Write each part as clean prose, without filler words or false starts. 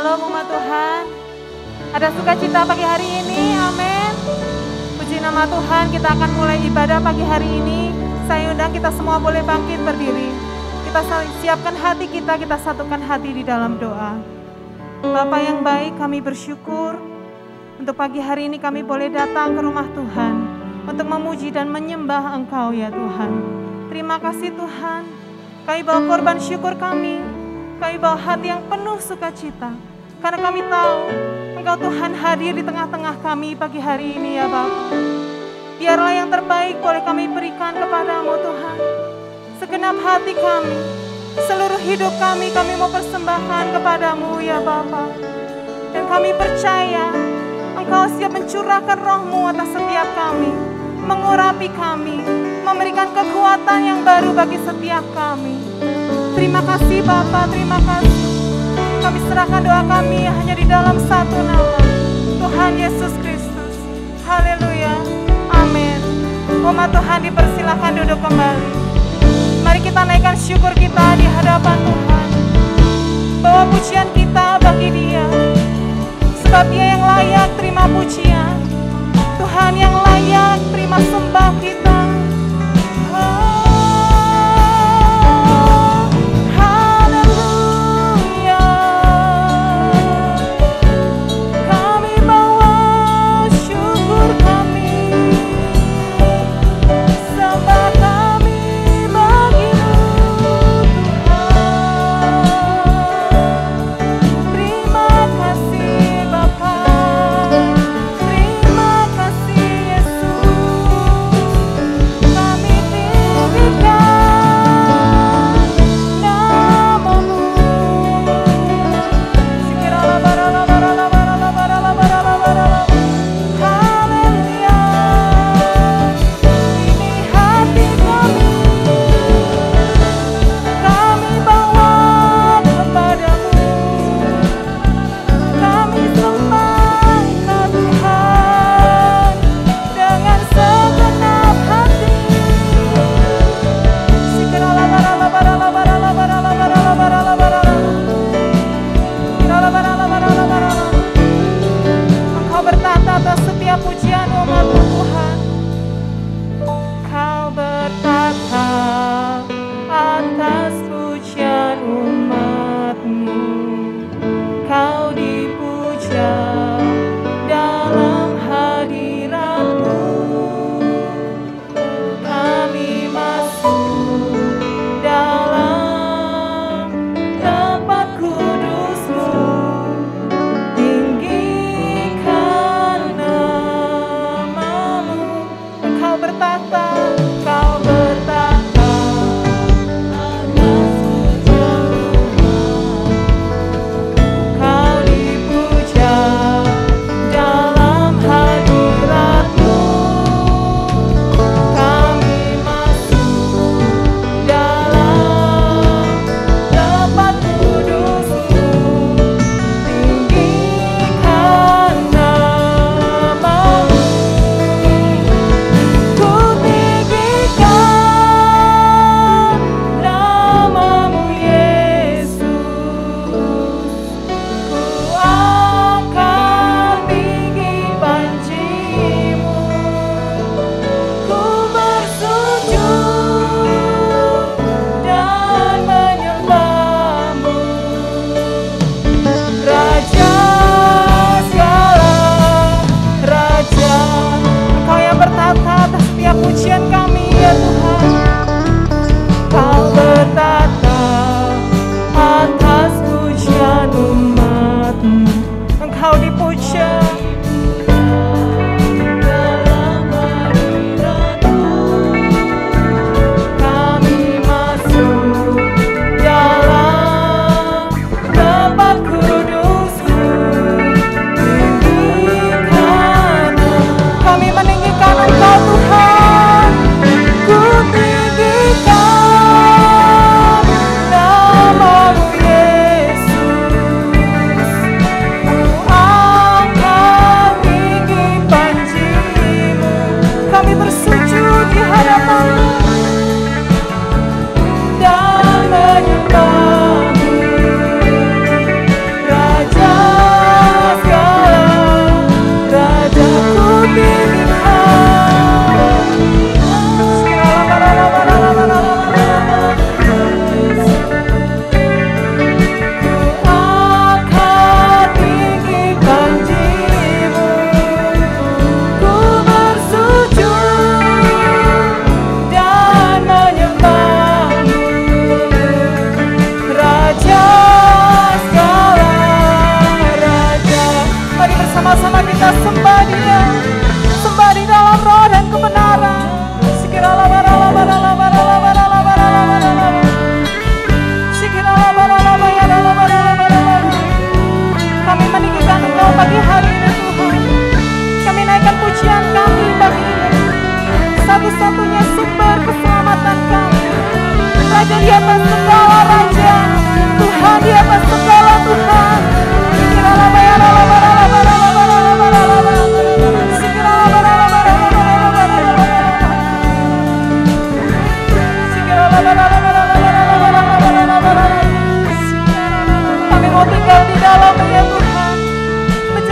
Shalom umat Tuhan. Ada sukacita pagi hari ini, amin. Puji nama Tuhan, kita akan mulai ibadah pagi hari ini. Saya undang kita semua boleh bangkit berdiri. Kita siapkan hati kita satukan hati di dalam doa. Bapa yang baik, kami bersyukur untuk pagi hari ini kami boleh datang ke rumah Tuhan untuk memuji dan menyembah Engkau ya Tuhan. Terima kasih Tuhan, kami bawa korban syukur kami bawa hati yang penuh sukacita, karena kami tahu Engkau Tuhan hadir di tengah-tengah kami pagi hari ini ya Bapa. Biarlah yang terbaik boleh kami berikan kepadamu Tuhan. Segenap hati kami, seluruh hidup kami mau persembahkan kepadamu ya Bapa. Dan kami percaya Engkau siap mencurahkan roh-Mu atas setiap kami, mengurapi kami, memberikan kekuatan yang baru bagi setiap kami. Terima kasih Bapa, terima kasih. Kami serahkan doa kami hanya di dalam satu nama, Tuhan Yesus Kristus. Haleluya, amin. Umat Tuhan dipersilakan duduk kembali. Mari kita naikkan syukur kita di hadapan Tuhan. Bawa pujian kita bagi Dia, sebab Dia yang layak terima pujian. Tuhan yang layak terima sembah kita. Sembah kami bagimu Tuhan.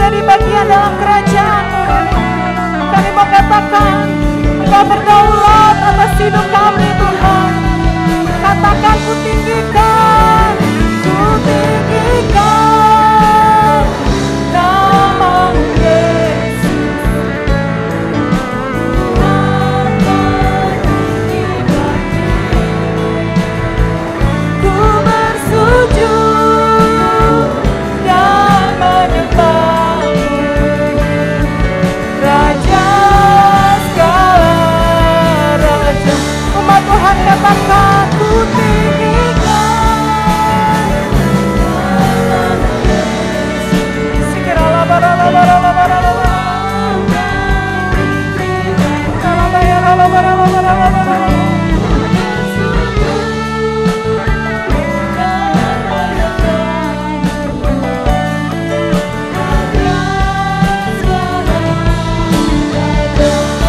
menjadi bagian dalam kerajaan-Mu. Kami mau katakan, Engkau berdaulat atas hidup kami Tuhan. Katakan ku tinggikan nama-Mu Yesus. Ku bersujud dan menyembah-Mu, Raja segala raja. Umat Tuhan katakan ku tinggikan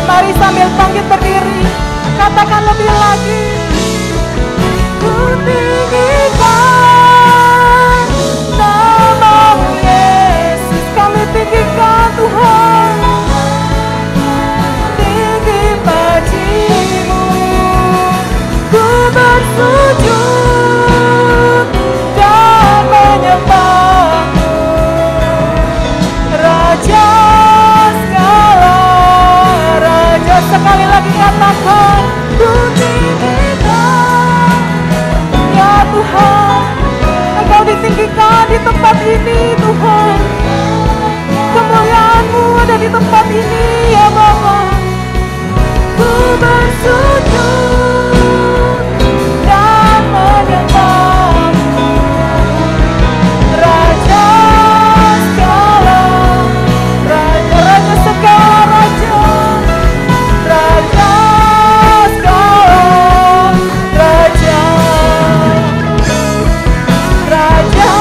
Mari sambil bangkit berdiri, katakan lebih lagi. Ku tinggikan nama-Mu Yesus, kami tinggikan Tuhan. Tinggi puji-Mu, ku bersujud dan menyembah-Mu, Raja segala raja. Sekali lagi katakan ku tinggikan, ya Tuhan, Engkau ditinggikan di tempat ini Tuhan. Kemuliaan-Mu ada di tempat ini ya Bapa. Ku bersujud dan menyembah-Mu, Raja segala raja, Raja segala raja, Raja segala raja, Raja Raja.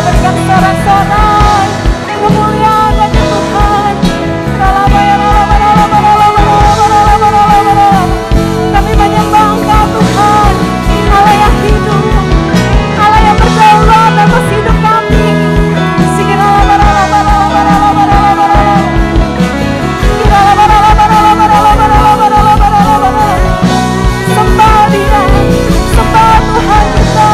Berikan sorak-sorai kemuliaan bagi Tuhan. Kami menyembah Engkau Tuhan, Allah yang hidup, Allah yang berdaulat atas hidup kami. Sembah Dia, sembah Tuhan kita.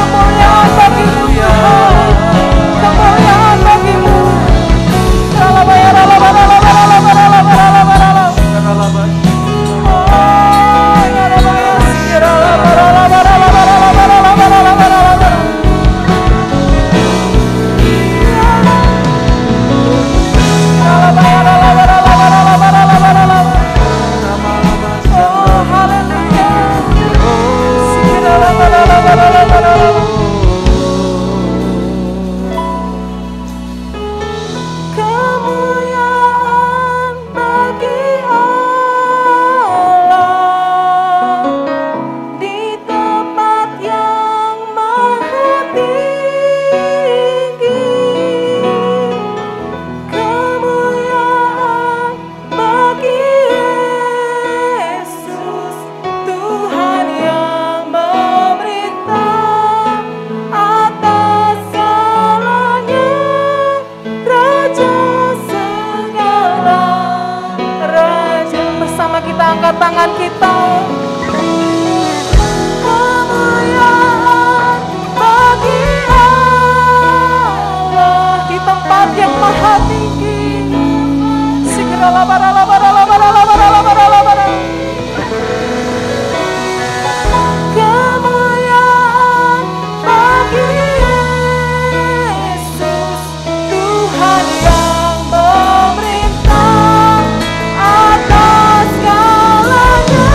Kemuliaan bagi-Mu Tuhan, kemuliaan bagi-Mu. Kemuliaan bagi Allah di tempat yang maha tinggi. Kemuliaan bagi Yesus, Tuhan yang memerintah atas segalanya, Raja segala raja. Bersama kita angkat tangan kita. Kemuliaan bagi Allah di tempat yang maha tinggi. Segeralah baralah. Kemuliaan bagi Yesus, Tuhan yang memerintah atas segalanya,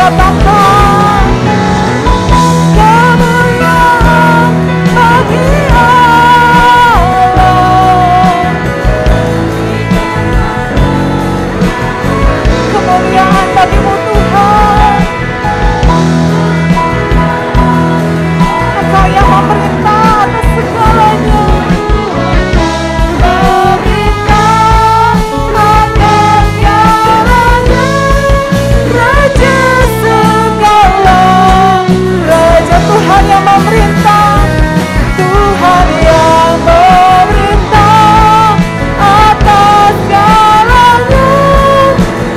katakan kemuliaan bagi Allah, kemuliaan bagimu Tuhan. Engkau yang memerintah atas segalanya, memerintah atas segalanya, Raja segala, Raja Tuhan yang memerintah, Tuhan yang memerintah atas segalanya,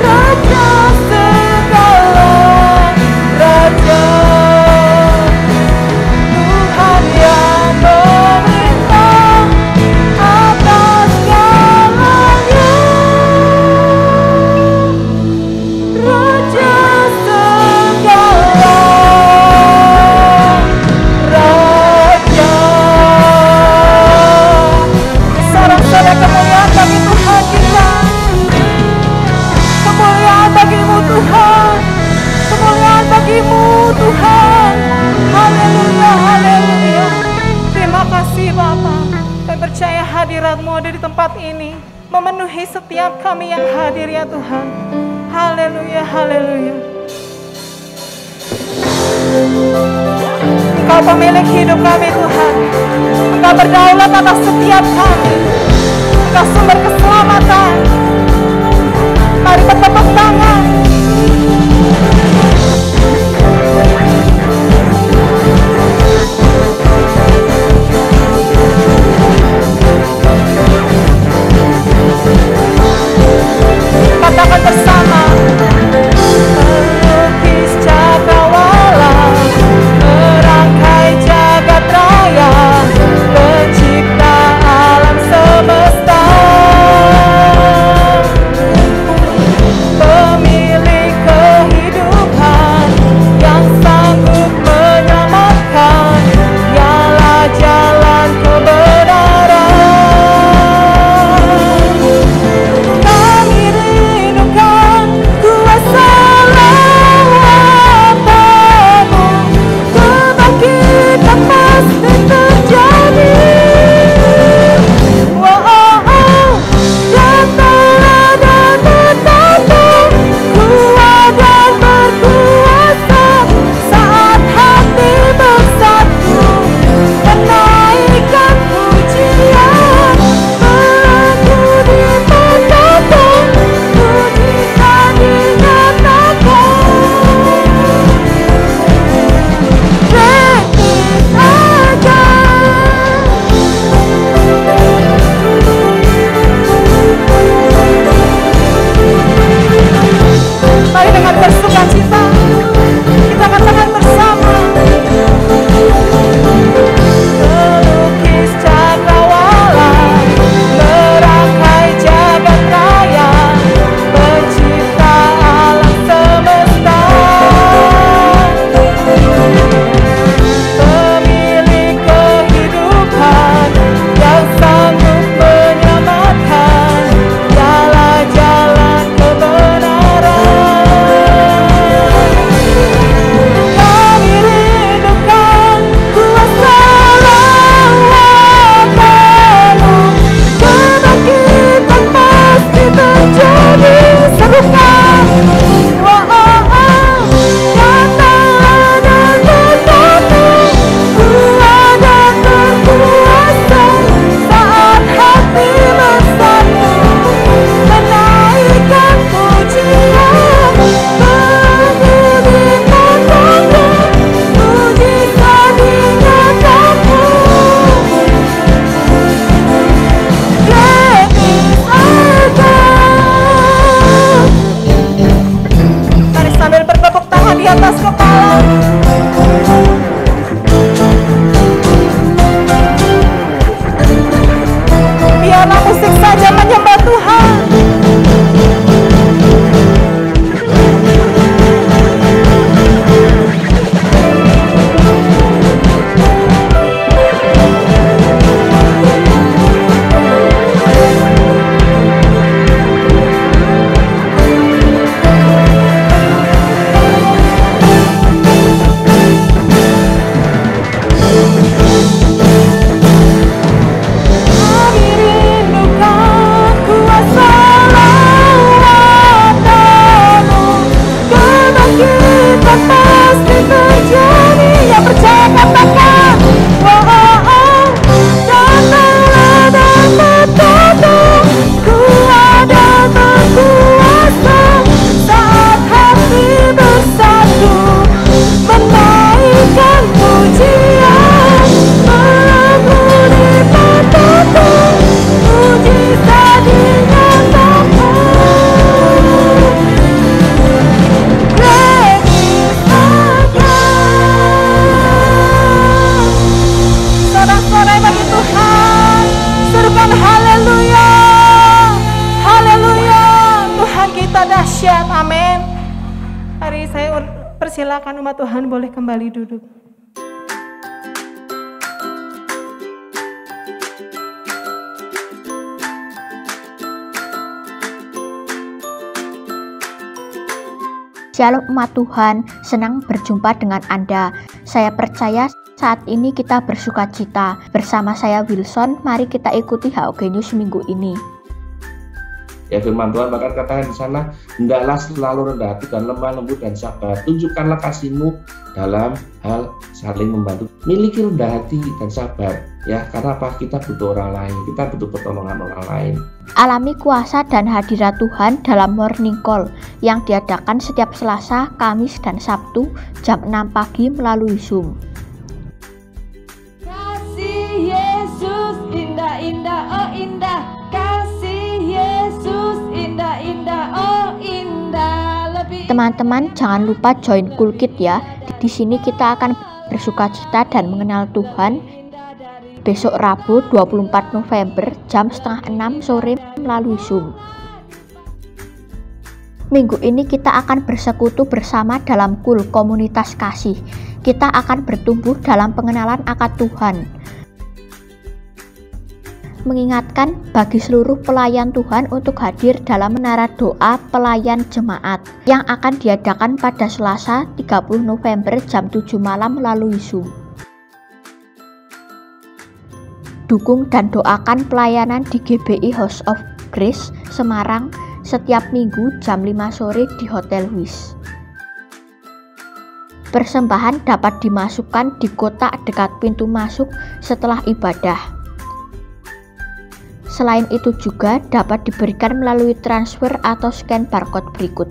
Raja segala, Raja Tuhan yang memerintah atas segalanya, Raja segala, Raja. Sorak-sorai kemuliaan bagi Tuhan kita, kemuliaan bagimu Tuhan, kemuliaan bagimu Tuhan. Haleluya, haleluya. Terima kasih Bapa. Kami percaya hadirat-Mu ada di tempat ini, memenuhi setiap kami yang hadir ya Tuhan. Haleluya, haleluya. Engkau pemilik hidup kami Tuhan. Engkau berdaulat atas setiap kami. Engkau sumber keselamatan. Mari bertepuk tangan. Katakan bersama. Pelukis cakrawala, merangkai jagat raya, pencipta alam semesta, pemilik kehidupan yang sanggup menyelamatkan, dialah jalan kebenaran. Kami rindukan kuasa lawatanmu, kebangkitan pasti terjadi. Datanglah dan tetaplah kuat dan berkuasa, saat hati bersatu menaikkan pujian, melenggu diperkatakan, pujikan dinyatakan. Renis aja. Mari dengan bersukacita kita katakan bersama. Pelukis cakrawala, merangkai jagat raya, pencipta alam semesta, pemilik kehidupan yang sanggup menyelamatkan, dialah jalan kebenaran. Kami rindukan kuasa lawatanmu, kebangkitan pasti terjadi. Serukan, datanglah dan tetaplah kuat dan berkuasa, saat hati bersatu menaikkan pujian, melenggu dinyatakan, pujikan dinyatakan. Renis aja. Mari sambil bertepuk tangan di atas kepala. Biarlah musik saja menyembah Tuhan. Hari saya persilakan umat Tuhan boleh kembali duduk. Shalom umat Tuhan, senang berjumpa dengan Anda. Saya percaya saat ini kita bersuka cita. Bersama saya Wilson, mari kita ikuti HOG News minggu ini. Ya, firman Tuhan bahkan katakan di sana, hendaklah selalu rendah hati dan lemah lembut dan sabar. Tunjukkanlah kasih-Mu dalam hal saling membantu. Miliki rendah hati dan sabar. Ya, karena apa? Kita butuh orang lain. Kita butuh pertolongan orang lain. Alami kuasa dan hadirat Tuhan dalam morning call yang diadakan setiap Selasa, Kamis, dan Sabtu jam 6 pagi melalui Zoom. Kasih Yesus indah-indah, oh indah. Kasih Yesus indah-indah, oh indah. Lebih. Teman-teman jangan lupa join Kulkit ya. Di sini kita akan bersuka cita dan mengenal Tuhan. Besok Rabu 24 November jam 5:30 sore melalui Zoom. Minggu ini kita akan bersekutu bersama dalam KUL Komunitas Kasih. Kita akan bertumbuh dalam pengenalan akan Tuhan. Mengingatkan bagi seluruh pelayan Tuhan untuk hadir dalam menara doa pelayan jemaat yang akan diadakan pada Selasa 30 November jam 7 malam melalui Zoom. Dukung dan doakan pelayanan di GBI House of Grace Semarang setiap minggu jam 5 sore di Hotel Wis. Persembahan dapat dimasukkan di kotak dekat pintu masuk setelah ibadah. Selain itu juga dapat diberikan melalui transfer atau scan barcode berikut.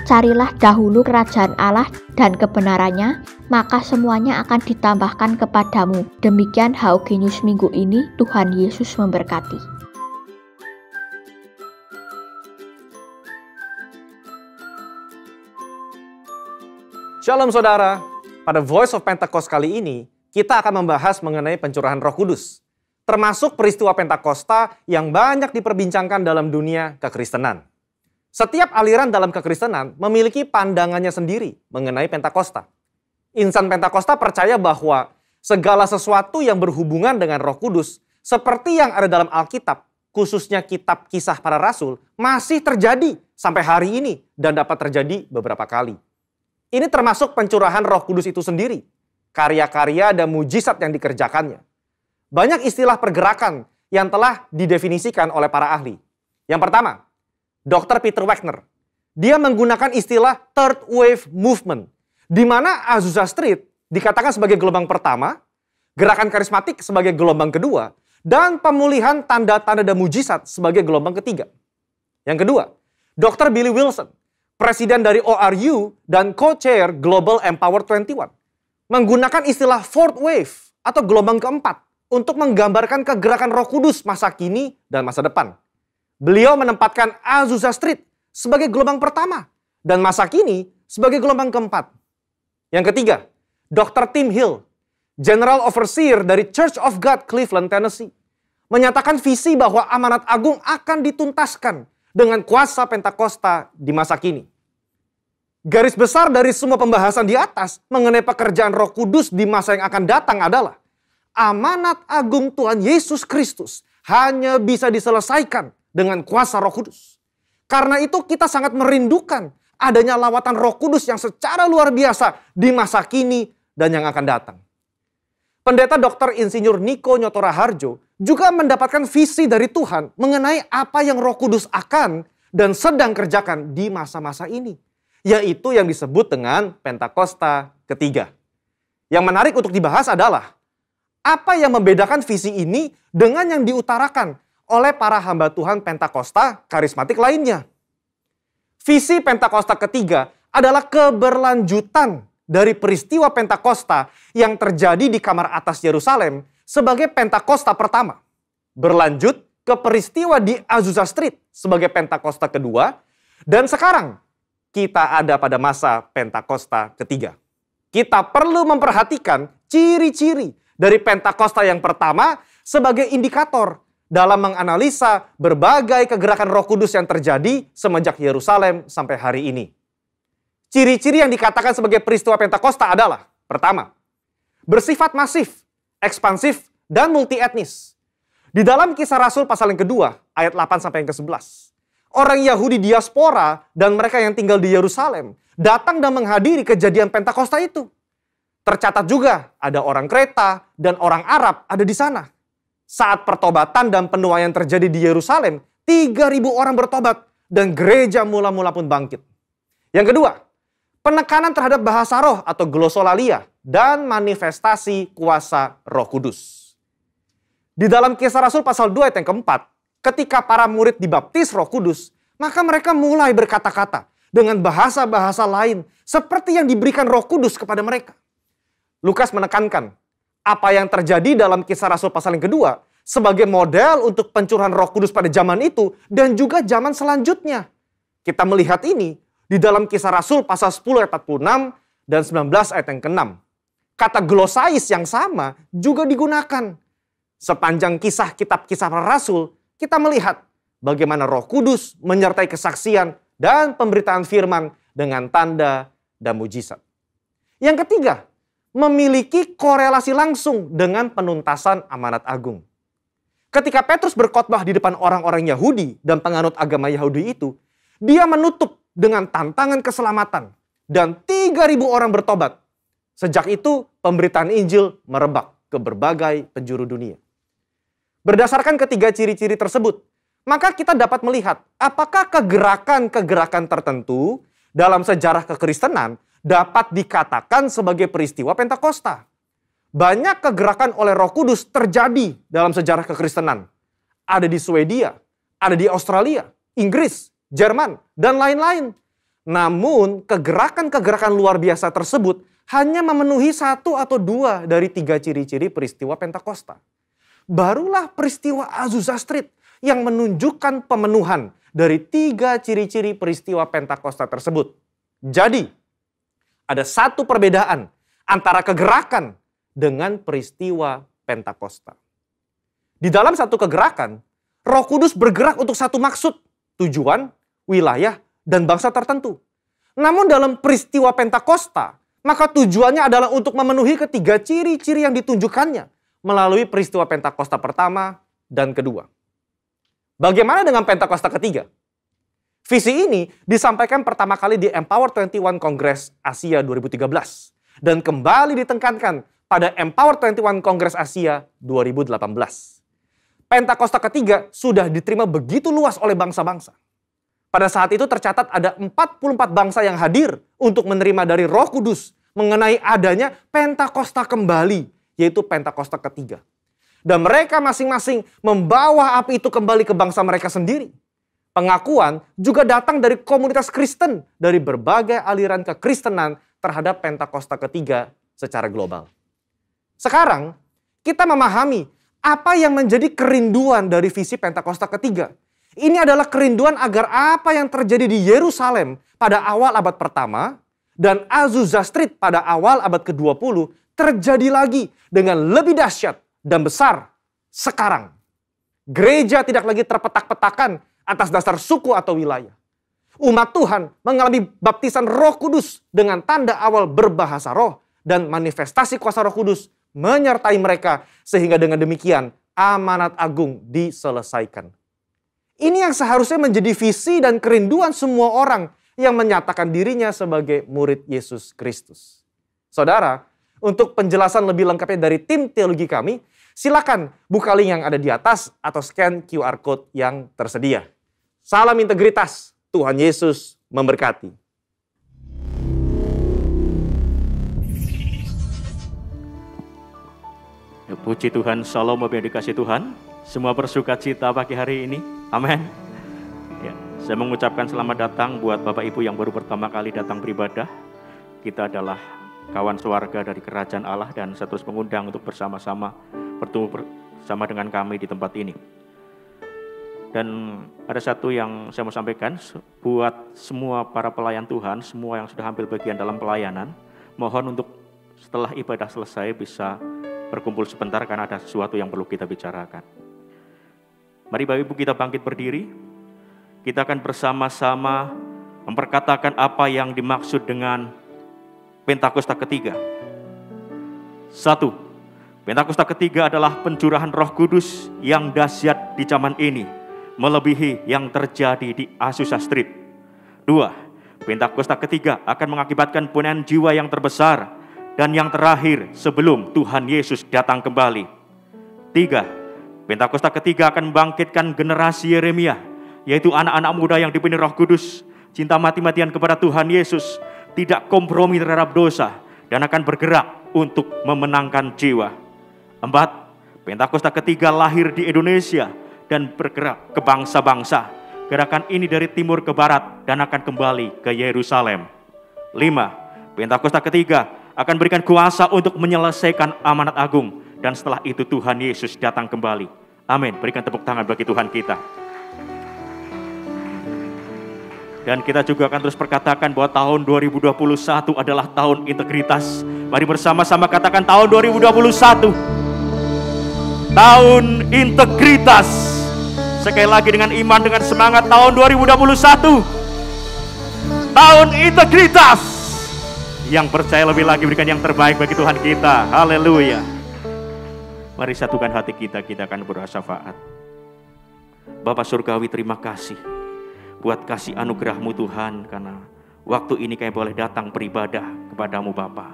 Carilah dahulu kerajaan Allah dan kebenarannya, maka semuanya akan ditambahkan kepadamu. Demikian HOG News minggu ini. Tuhan Yesus memberkati. Shalom saudara, pada Voice of Pentecost kali ini, kita akan membahas mengenai pencurahan Roh Kudus, termasuk peristiwa Pentakosta yang banyak diperbincangkan dalam dunia kekristenan. Setiap aliran dalam kekristenan memiliki pandangannya sendiri mengenai Pentakosta. Insan Pentakosta percaya bahwa segala sesuatu yang berhubungan dengan Roh Kudus, seperti yang ada dalam Alkitab, khususnya kitab Kisah Para Rasul, masih terjadi sampai hari ini dan dapat terjadi beberapa kali. Ini termasuk pencurahan Roh Kudus itu sendiri, karya-karya dan mujizat yang dikerjakannya. Banyak istilah pergerakan yang telah didefinisikan oleh para ahli. Yang pertama, Dr. Peter Wagner, dia menggunakan istilah third wave movement, di mana Azusa Street dikatakan sebagai gelombang pertama, gerakan karismatik sebagai gelombang kedua, dan pemulihan tanda-tanda dan mujizat sebagai gelombang ketiga. Yang kedua, Dr. Billy Wilson, presiden dari ORU dan co-chair Global Empower 21, menggunakan istilah fourth wave atau gelombang keempat untuk menggambarkan kegerakan Roh Kudus masa kini dan masa depan. Beliau menempatkan Azusa Street sebagai gelombang pertama dan masa kini sebagai gelombang keempat. Yang ketiga, Dr. Tim Hill, General Overseer dari Church of God Cleveland, Tennessee, menyatakan visi bahwa amanat agung akan dituntaskan dengan kuasa Pentakosta di masa kini. Garis besar dari semua pembahasan di atas mengenai pekerjaan Roh Kudus di masa yang akan datang adalah amanat agung Tuhan Yesus Kristus hanya bisa diselesaikan dengan kuasa Roh Kudus. Karena itu kita sangat merindukan adanya lawatan Roh Kudus yang secara luar biasa di masa kini dan yang akan datang. Pendeta Dr. Insinyur Niko Nyotora Harjo juga mendapatkan visi dari Tuhan mengenai apa yang Roh Kudus akan dan sedang kerjakan di masa-masa ini. Yaitu yang disebut dengan Pentakosta ketiga. Yang menarik untuk dibahas adalah apa yang membedakan visi ini dengan yang diutarakan oleh para hamba Tuhan Pentakosta karismatik lainnya. Visi Pentakosta ketiga adalah keberlanjutan dari peristiwa Pentakosta yang terjadi di kamar atas Yerusalem sebagai Pentakosta pertama. Berlanjut ke peristiwa di Azusa Street sebagai Pentakosta kedua. Dan sekarang kita ada pada masa Pentakosta ketiga. Kita perlu memperhatikan ciri-ciri dari Pentakosta yang pertama sebagai indikator dalam menganalisa berbagai kegerakan Roh Kudus yang terjadi semenjak Yerusalem sampai hari ini. Ciri-ciri yang dikatakan sebagai peristiwa Pentakosta adalah: pertama, bersifat masif, ekspansif, dan multi etnis. Di dalam Kisah Rasul pasal yang kedua, ayat 8 sampai yang ke-11. Orang Yahudi diaspora dan mereka yang tinggal di Yerusalem datang dan menghadiri kejadian Pentakosta itu. Tercatat juga ada orang Kreta dan orang Arab ada di sana. Saat pertobatan dan penuaian terjadi di Yerusalem, 3.000 orang bertobat dan gereja mula-mula pun bangkit. Yang kedua, penekanan terhadap bahasa roh atau glosolalia dan manifestasi kuasa Roh Kudus. Di dalam Kisah Rasul pasal 2 ayat yang keempat, ketika para murid dibaptis Roh Kudus, maka mereka mulai berkata-kata dengan bahasa-bahasa lain seperti yang diberikan Roh Kudus kepada mereka. Lukas menekankan apa yang terjadi dalam Kisah Rasul pasal yang kedua sebagai model untuk pencurahan Roh Kudus pada zaman itu dan juga zaman selanjutnya. Kita melihat ini di dalam Kisah Rasul pasal 10 ayat 46 dan 19 ayat yang ke-6. Kata glosais yang sama juga digunakan. Sepanjang kisah kitab Kisah Para Rasul, kita melihat bagaimana Roh Kudus menyertai kesaksian dan pemberitaan firman dengan tanda dan mujizat. Yang ketiga, memiliki korelasi langsung dengan penuntasan amanat agung. Ketika Petrus berkhotbah di depan orang-orang Yahudi dan penganut agama Yahudi itu, dia menutup dengan tantangan keselamatan dan 3.000 orang bertobat. Sejak itu, pemberitaan Injil merebak ke berbagai penjuru dunia. Berdasarkan ketiga ciri-ciri tersebut, maka kita dapat melihat apakah kegerakan-kegerakan tertentu dalam sejarah kekristenan dapat dikatakan sebagai peristiwa Pentakosta. Banyak kegerakan oleh Roh Kudus terjadi dalam sejarah kekristenan. Ada di Swedia, ada di Australia, Inggris, Jerman, dan lain-lain. Namun, kegerakan-kegerakan luar biasa tersebut hanya memenuhi 1 atau 2 dari 3 ciri-ciri peristiwa Pentakosta. Barulah peristiwa Azusa Street yang menunjukkan pemenuhan dari 3 ciri-ciri peristiwa Pentakosta tersebut. Jadi, ada satu perbedaan antara kegerakan dengan peristiwa Pentakosta. Di dalam satu kegerakan, Roh Kudus bergerak untuk satu maksud, tujuan, wilayah, dan bangsa tertentu. Namun dalam peristiwa Pentakosta, maka tujuannya adalah untuk memenuhi ketiga ciri-ciri yang ditunjukkannya melalui peristiwa Pentakosta pertama dan kedua. Bagaimana dengan Pentakosta ketiga? Visi ini disampaikan pertama kali di Empower 21 Kongres Asia 2013 dan kembali ditekankan pada Empower 21 Kongres Asia 2018. Pentakosta ketiga sudah diterima begitu luas oleh bangsa-bangsa. Pada saat itu tercatat ada 44 bangsa yang hadir untuk menerima dari Roh Kudus mengenai adanya Pentakosta kembali, yaitu Pentakosta ketiga. Dan mereka masing-masing membawa api itu kembali ke bangsa mereka sendiri. Pengakuan juga datang dari komunitas Kristen dari berbagai aliran kekristenan terhadap Pentakosta ketiga secara global. Sekarang, kita memahami apa yang menjadi kerinduan dari visi Pentakosta ketiga. Ini adalah kerinduan agar apa yang terjadi di Yerusalem pada awal abad pertama dan Azusa Street pada awal abad ke-20 terjadi lagi dengan lebih dahsyat dan besar sekarang. Gereja tidak lagi terpetak-petakan atas dasar suku atau wilayah. Umat Tuhan mengalami baptisan Roh Kudus dengan tanda awal berbahasa roh dan manifestasi kuasa Roh Kudus menyertai mereka sehingga dengan demikian amanat agung diselesaikan. Ini yang seharusnya menjadi visi dan kerinduan semua orang yang menyatakan dirinya sebagai murid Yesus Kristus. Saudara, untuk penjelasan lebih lengkapnya dari tim teologi kami, silakan buka link yang ada di atas atau scan QR Code yang tersedia. Salam integritas, Tuhan Yesus memberkati. Puji Tuhan, shalom Bapak yang dikasih Tuhan. Semua bersuka cita pagi hari ini. Amin. Ya, saya mengucapkan selamat datang buat Bapak Ibu yang baru pertama kali datang beribadah. Kita adalah kawan sewarga dari Kerajaan Allah dan saya terus mengundang untuk bersama-sama bertemu bersama dengan kami di tempat ini. Dan ada satu yang saya mau sampaikan buat semua para pelayan Tuhan, semua yang sudah ambil bagian dalam pelayanan, mohon untuk setelah ibadah selesai bisa berkumpul sebentar karena ada sesuatu yang perlu kita bicarakan. Mari Bapak Ibu kita bangkit berdiri. Kita akan bersama-sama memperkatakan apa yang dimaksud dengan Pentakosta ketiga. 1. Pentakosta ketiga adalah pencurahan Roh Kudus yang dahsyat di zaman ini, melebihi yang terjadi di Azusa Street. 2. Pentakosta ketiga akan mengakibatkan punan jiwa yang terbesar dan yang terakhir sebelum Tuhan Yesus datang kembali. 3. Pentakosta ketiga akan membangkitkan generasi Yeremia, yaitu anak-anak muda yang dipenuhi Roh Kudus, cinta mati-matian kepada Tuhan Yesus, tidak kompromi terhadap dosa, dan akan bergerak untuk memenangkan jiwa. 4. Pentakosta ketiga lahir di Indonesia dan bergerak ke bangsa-bangsa. Gerakan ini dari timur ke barat dan akan kembali ke Yerusalem. 5. Pentakosta ketiga akan berikan kuasa untuk menyelesaikan amanat agung, dan setelah itu Tuhan Yesus datang kembali. Amin. Berikan tepuk tangan bagi Tuhan kita. Dan kita juga akan terus perkatakan bahwa tahun 2021 adalah tahun integritas. Mari bersama-sama katakan tahun 2021. Tahun integritas. Sekali lagi dengan iman, dengan semangat, tahun 2021. Tahun integritas. Yang percaya lebih lagi berikan yang terbaik bagi Tuhan kita. Haleluya. Mari satukan hati kita akan berdoa syafaat. Bapa Surgawi, terima kasih buat kasih anugerah-Mu Tuhan, karena waktu ini kami boleh datang beribadah kepadamu Bapa.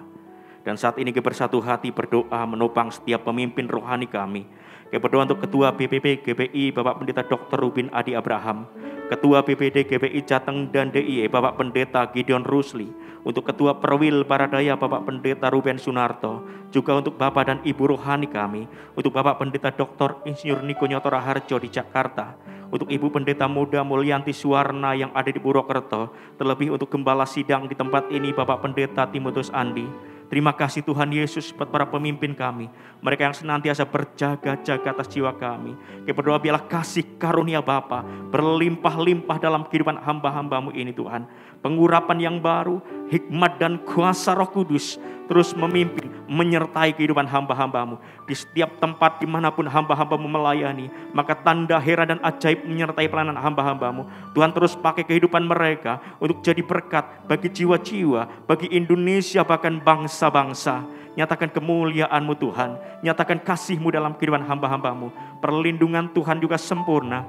Dan saat ini kami bersatu hati berdoa menopang setiap pemimpin rohani kami. Kami berdoa untuk Ketua BPP GBI Bapak Pendeta Dr. Rubin Adi Abraham, Ketua BPD GBI Jateng dan DIE Bapak Pendeta Gideon Rusli, untuk Ketua Perwil Baradaya Bapak Pendeta Ruben Sunarto, juga untuk Bapak dan Ibu rohani kami, untuk Bapak Pendeta Dr. Insinyur Niko Nyotora Harjo di Jakarta, untuk Ibu Pendeta Muda Mulyanti Suwarna yang ada di Purwokerto, terlebih untuk Gembala Sidang di tempat ini Bapak Pendeta Timotius Andi. Terima kasih Tuhan Yesus buat para pemimpin kami, mereka yang senantiasa berjaga-jaga atas jiwa kami. Kami berdoa biarlah kasih karunia Bapa berlimpah-limpah dalam kehidupan hamba-hambamu ini Tuhan. Pengurapan yang baru, hikmat dan kuasa Roh Kudus terus memimpin, menyertai kehidupan hamba-hambamu. Di setiap tempat dimanapun hamba-hambamu melayani, maka tanda heran dan ajaib menyertai pelayanan hamba-hambamu. Tuhan terus pakai kehidupan mereka untuk jadi berkat bagi jiwa-jiwa, bagi Indonesia, bahkan bangsa-bangsa. Nyatakan kemuliaan-Mu Tuhan, nyatakan kasih-Mu dalam kehidupan hamba-hambamu. Perlindungan Tuhan juga sempurna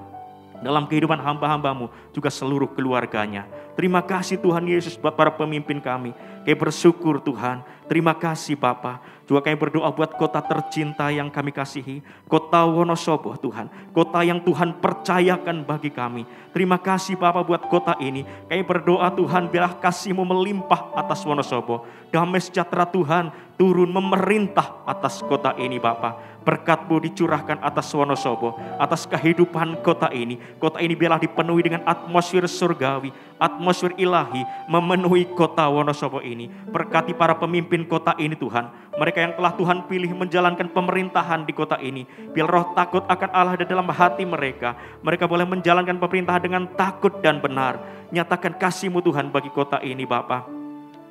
dalam kehidupan hamba-hambamu, juga seluruh keluarganya. Terima kasih Tuhan Yesus buat para pemimpin kami. Kami bersyukur Tuhan. Terima kasih Bapa. Juga kami berdoa buat kota tercinta yang kami kasihi, kota Wonosobo Tuhan. Kota yang Tuhan percayakan bagi kami. Terima kasih Bapa buat kota ini. Kami berdoa Tuhan, biarlah kasih-Mu melimpah atas Wonosobo. Damai sejahtera Tuhan turun memerintah atas kota ini Bapa. Berkat-Mu dicurahkan atas Wonosobo, atas kehidupan kota ini. Kota ini biarlah dipenuhi dengan atmosfer surgawi, atmosfer ilahi memenuhi kota Wonosobo ini. Berkati para pemimpin kota ini Tuhan, mereka yang telah Tuhan pilih menjalankan pemerintahan di kota ini. Biar roh takut akan Allah ada dalam hati mereka. Mereka boleh menjalankan pemerintahan dengan takut dan benar. Nyatakan kasih-Mu Tuhan bagi kota ini Bapa.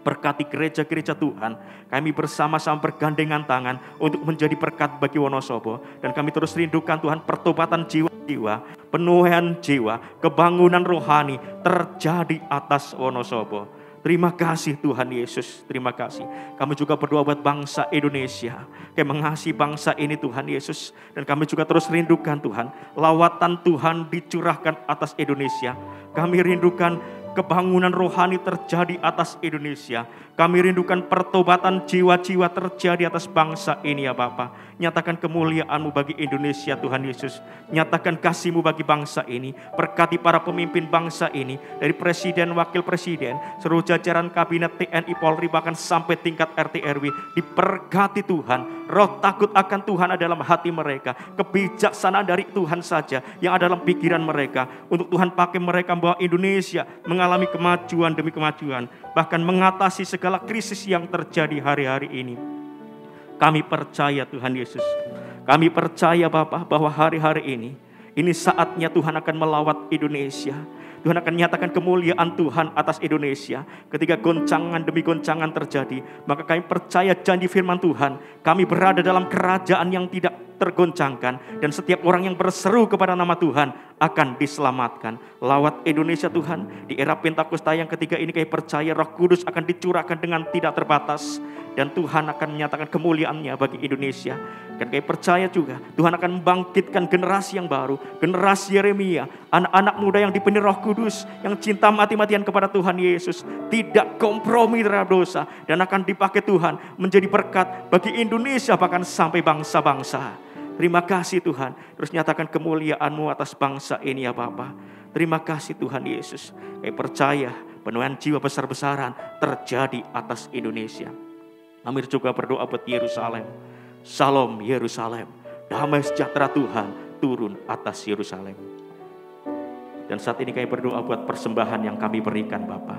Berkati gereja-gereja Tuhan, kami bersama-sama bergandengan tangan untuk menjadi berkat bagi Wonosobo. Dan kami terus rindukan Tuhan pertobatan jiwa-jiwa, penuhan jiwa, kebangunan rohani terjadi atas Wonosobo. Terima kasih Tuhan Yesus, terima kasih. Kami juga berdoa buat bangsa Indonesia. Kami mengasihi bangsa ini Tuhan Yesus. Dan kami juga terus rindukan Tuhan, lawatan Tuhan dicurahkan atas Indonesia. Kami rindukan kebangunan rohani terjadi atas Indonesia. Kami rindukan pertobatan jiwa-jiwa terjadi atas bangsa ini ya Bapa. Nyatakan kemuliaan-Mu bagi Indonesia Tuhan Yesus. Nyatakan kasih-Mu bagi bangsa ini. Berkati para pemimpin bangsa ini, dari presiden, wakil presiden, seluruh jajaran kabinet TNI Polri, bahkan sampai tingkat RT RW. Diberkati Tuhan. Roh takut akan Tuhan ada dalam hati mereka. Kebijaksanaan dari Tuhan saja yang ada dalam pikiran mereka. Untuk Tuhan pakai mereka membawa Indonesia mengalami kemajuan demi kemajuan, bahkan mengatasi segala krisis yang terjadi hari-hari ini. Kami percaya Tuhan Yesus, kami percaya Bapa bahwa hari-hari ini Ini saatnya Tuhan akan melawat Indonesia. Tuhan akan nyatakan kemuliaan Tuhan atas Indonesia. Ketika goncangan demi goncangan terjadi, maka kami percaya janji firman Tuhan. Kami berada dalam kerajaan yang tidak tergoncangkan. Dan setiap orang yang berseru kepada nama Tuhan akan diselamatkan. Lawat Indonesia Tuhan. Di era Pentakosta yang ketiga ini kami percaya Roh Kudus akan dicurahkan dengan tidak terbatas. Dan Tuhan akan menyatakan kemuliaan-Nya bagi Indonesia. Dan kami percaya juga Tuhan akan membangkitkan generasi yang baru. Generasi Yeremia. Anak-anak muda yang dipenuhi Roh Kudus. Yang cinta mati-matian kepada Tuhan Yesus. Tidak kompromi terhadap dosa. Dan akan dipakai Tuhan menjadi berkat bagi Indonesia bahkan sampai bangsa-bangsa. Terima kasih Tuhan. Terus nyatakan kemuliaan-Mu atas bangsa ini ya Bapa. Terima kasih Tuhan Yesus. Kami percaya penuaian jiwa besar-besaran terjadi atas Indonesia. Kami juga berdoa buat Yerusalem. Shalom Yerusalem. Damai sejahtera Tuhan turun atas Yerusalem. Dan saat ini kami berdoa buat persembahan yang kami berikan Bapa.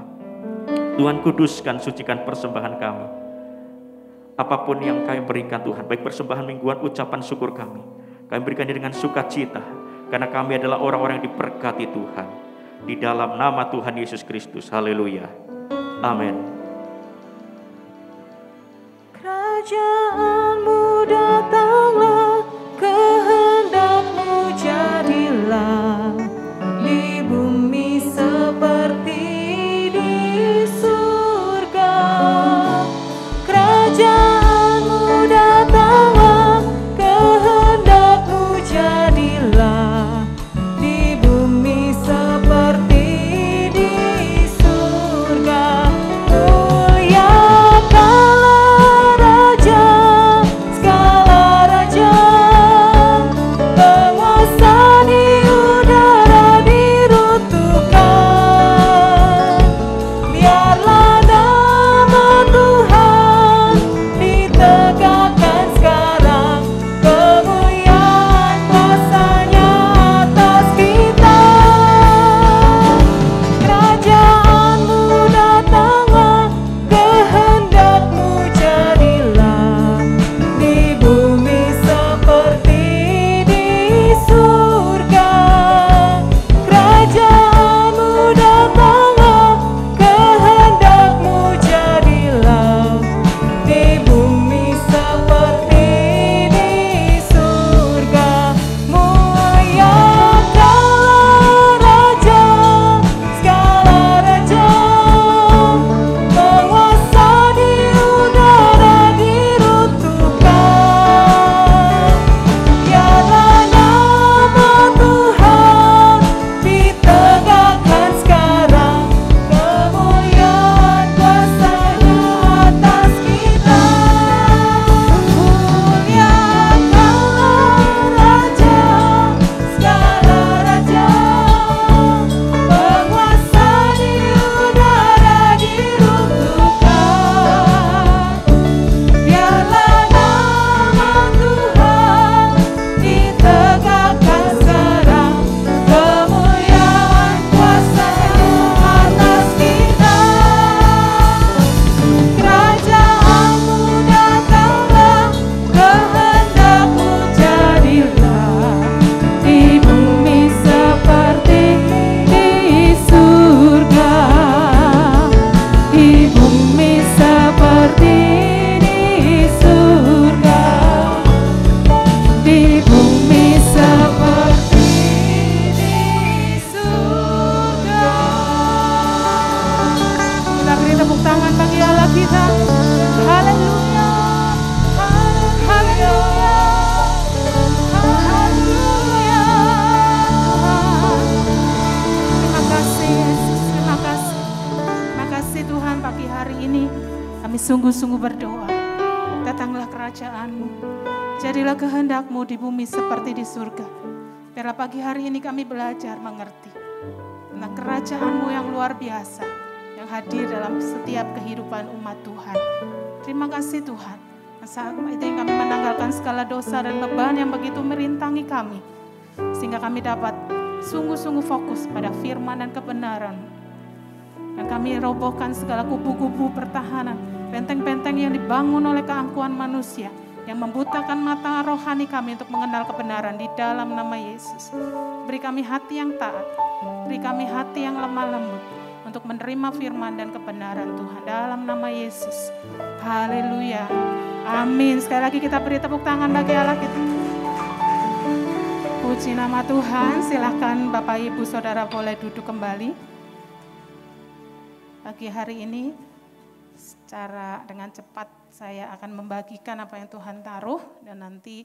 Tuhan kuduskan, sucikan persembahan kami. Apapun yang kami berikan Tuhan, baik persembahan mingguan, ucapan syukur kami berikan dengan sukacita. Karena kami adalah orang-orang yang diberkati Tuhan. Di dalam nama Tuhan Yesus Kristus. Haleluya. Amin. Kerajaan-Mu datanglah, kehendak-Mu jadilah, di bumi seperti di surga. Kerajaan-Mu datanglah, kehendak-Mu jadilah, di bumi seperti di surga. sungguh-sungguh berdoa, datanglah kerajaan-Mu, jadilah kehendak-Mu di bumi seperti di surga. Biarlah pagi hari ini kami belajar mengerti tentang kerajaan-Mu yang luar biasa, yang hadir dalam setiap kehidupan umat Tuhan. Terima kasih Tuhan, saat itu kami menanggalkan segala dosa dan beban yang begitu merintangi kami, sehingga kami dapat sungguh-sungguh fokus pada firman dan kebenaran. Dan kami robohkan segala kubu-kubu pertahanan, benteng-benteng yang dibangun oleh keangkuhan manusia, yang membutakan mata rohani kami untuk mengenal kebenaran di dalam nama Yesus. Beri kami hati yang taat, beri kami hati yang lemah lembut untuk menerima firman dan kebenaran Tuhan dalam nama Yesus. Haleluya. Amin. Sekali lagi kita beri tepuk tangan bagi Allah kita. Puji nama Tuhan. Silakan Bapak Ibu Saudara boleh duduk kembali. Pagi hari ini secara dengan cepat saya akan membagikan apa yang Tuhan taruh, dan nanti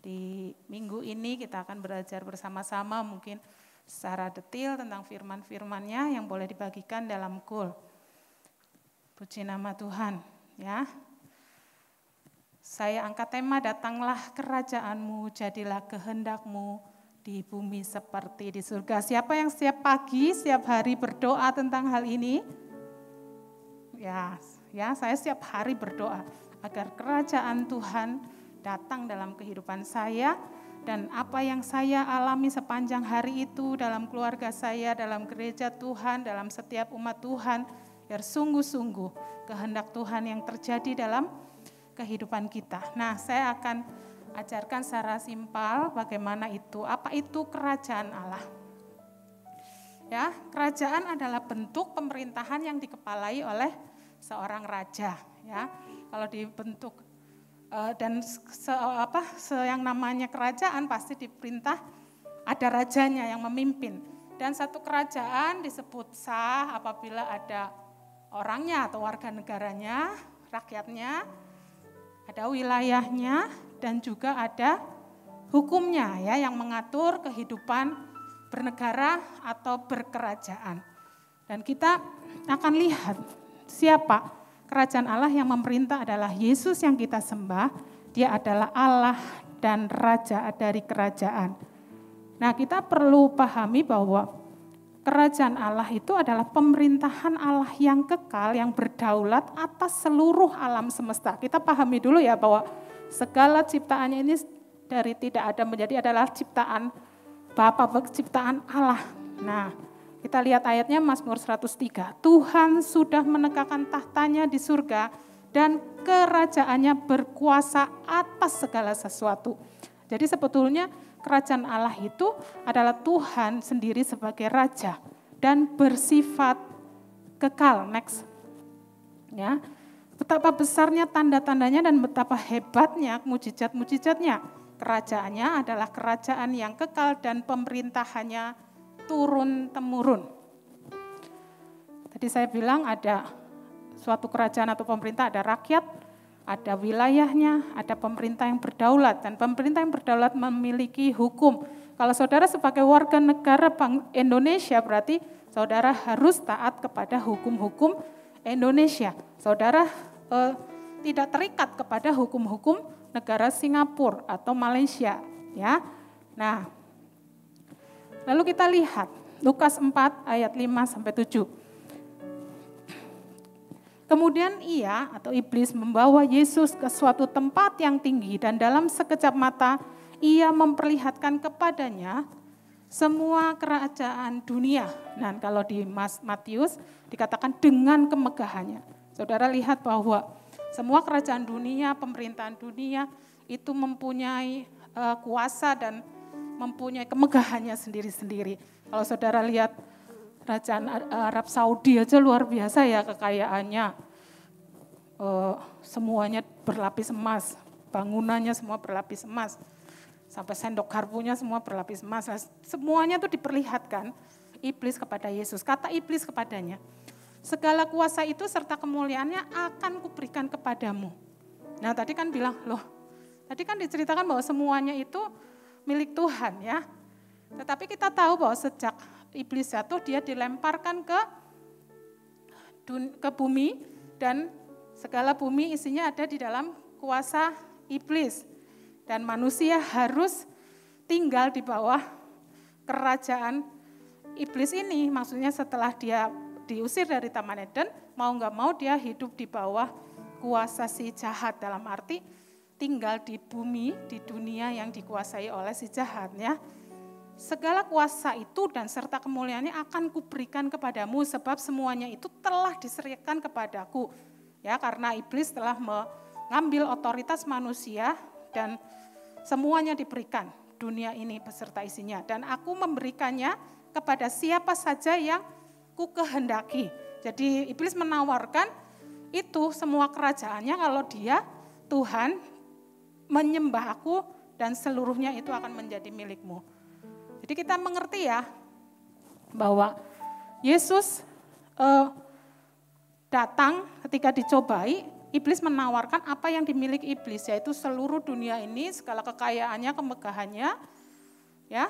di minggu ini kita akan belajar bersama-sama mungkin secara detail tentang firman-firmannya yang boleh dibagikan dalam KUL. Puji nama Tuhan ya. Saya angkat tema, datanglah kerajaanmu, jadilah kehendakmu di bumi seperti di surga. Siapa yang setiap pagi, setiap hari berdoa tentang hal ini? Ya, saya setiap hari berdoa agar kerajaan Tuhan datang dalam kehidupan saya, dan apa yang saya alami sepanjang hari itu dalam keluarga saya, dalam gereja Tuhan, dalam setiap umat Tuhan, biar sungguh-sungguh kehendak Tuhan yang terjadi dalam kehidupan kita. Nah, saya akan ajarkan secara simpel bagaimana itu, apa itu kerajaan Allah. Ya, kerajaan adalah bentuk pemerintahan yang dikepalai oleh seorang raja. Ya, kalau dibentuk dan yang namanya kerajaan pasti diperintah ada rajanya yang memimpin. Dan satu kerajaan disebut sah apabila ada orangnya atau warga negaranya, rakyatnya, ada wilayahnya, dan juga ada hukumnya ya yang mengatur kehidupan bernegara atau berkerajaan. Dan kita akan lihat siapa kerajaan Allah yang memerintah adalah Yesus yang kita sembah. Dia adalah Allah dan Raja dari kerajaan. Nah, kita perlu pahami bahwa kerajaan Allah itu adalah pemerintahan Allah yang kekal, yang berdaulat atas seluruh alam semesta. Kita pahami dulu ya bahwa segala ciptaannya ini dari tidak ada menjadi adalah ciptaan Bapa, ciptaan Allah. Nah, kita lihat ayatnya Mazmur 103. Tuhan sudah menegakkan tahtanya di surga dan kerajaannya berkuasa atas segala sesuatu. Jadi sebetulnya kerajaan Allah itu adalah Tuhan sendiri sebagai raja dan bersifat kekal. Next. Ya. Betapa besarnya tanda-tandanya dan betapa hebatnya mujizat-mujizatnya. Kerajaannya adalah kerajaan yang kekal dan pemerintahannya turun-temurun. Tadi saya bilang ada suatu kerajaan atau pemerintah, ada rakyat, ada wilayahnya, ada pemerintah yang berdaulat, dan pemerintah yang berdaulat memiliki hukum. Kalau saudara sebagai warga negara Indonesia, berarti saudara harus taat kepada hukum-hukum Indonesia. Saudara tidak terikat kepada hukum-hukum negara Singapura atau Malaysia. Ya. Nah, lalu kita lihat Lukas 4 ayat 5-7. Kemudian ia atau iblis membawa Yesus ke suatu tempat yang tinggi dan dalam sekejap mata ia memperlihatkan kepadanya semua kerajaan dunia. Nah, kalau di Matius dikatakan dengan kemegahannya. Saudara lihat bahwa semua kerajaan dunia, pemerintahan dunia itu mempunyai kuasa dan mempunyai kemegahannya sendiri-sendiri. Kalau saudara lihat kerajaan Arab Saudi aja luar biasa ya kekayaannya. Semuanya berlapis emas, bangunannya semua berlapis emas. Sampai sendok garpunya semua berlapis emas. Semuanya itu diperlihatkan iblis kepada Yesus. Kata iblis kepadanya, segala kuasa itu serta kemuliaannya akan kuberikan kepadamu. Nah tadi kan bilang, tadi kan diceritakan bahwa semuanya itu milik Tuhan ya. Tetapi kita tahu bahwa sejak iblis jatuh dia dilemparkan ke bumi dan segala bumi isinya ada di dalam kuasa iblis. Dan manusia harus tinggal di bawah kerajaan iblis ini. Maksudnya setelah dia diusir dari Taman Eden, mau nggak mau dia hidup di bawah kuasa si jahat. Dalam arti tinggal di bumi, di dunia yang dikuasai oleh si jahat ya. Segala kuasa itu dan serta kemuliaannya akan kuberikan kepadamu sebab semuanya itu telah diserahkan kepadaku. Ya, karena iblis telah ngambil otoritas manusia dan semuanya diberikan dunia ini beserta isinya. Dan aku memberikannya kepada siapa saja yang ku kehendaki. Jadi iblis menawarkan itu semua kerajaannya kalau dia Tuhan menyembah aku dan seluruhnya itu akan menjadi milikmu. Jadi kita mengerti ya bahwa Yesus datang ketika dicobai, iblis menawarkan apa yang dimiliki iblis, yaitu seluruh dunia ini, segala kekayaannya, kemegahannya, ya.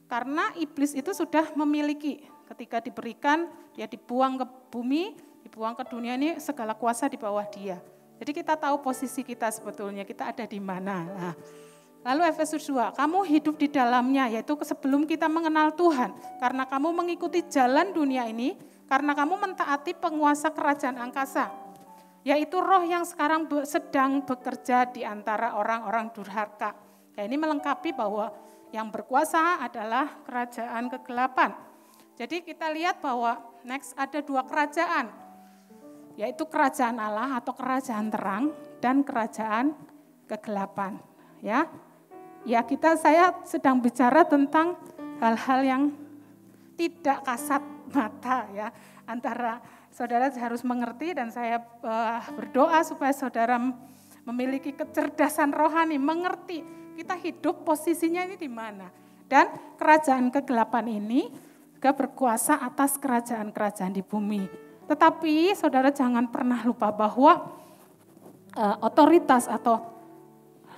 Karena iblis itu sudah memiliki, ketika diberikan, dia dibuang ke bumi, dibuang ke dunia ini, segala kuasa di bawah dia. Jadi kita tahu posisi kita sebetulnya, kita ada di mana. Nah, lalu Efesus 2, kamu hidup di dalamnya, yaitu sebelum kita mengenal Tuhan, karena kamu mengikuti jalan dunia ini, karena kamu mentaati penguasa kerajaan angkasa, yaitu roh yang sekarang sedang bekerja di antara orang-orang durhaka. Ya, ini melengkapi bahwa yang berkuasa adalah kerajaan kegelapan. Jadi kita lihat bahwa next ada dua kerajaan, yaitu kerajaan Allah atau kerajaan terang dan kerajaan kegelapan. Ya, saya sedang bicara tentang hal-hal yang tidak kasat mata ya, antara saudara harus mengerti dan saya berdoa supaya saudara memiliki kecerdasan rohani, mengerti kita hidup posisinya ini di mana. Dan kerajaan kegelapan ini juga berkuasa atas kerajaan-kerajaan di bumi. Tetapi saudara jangan pernah lupa bahwa otoritas atau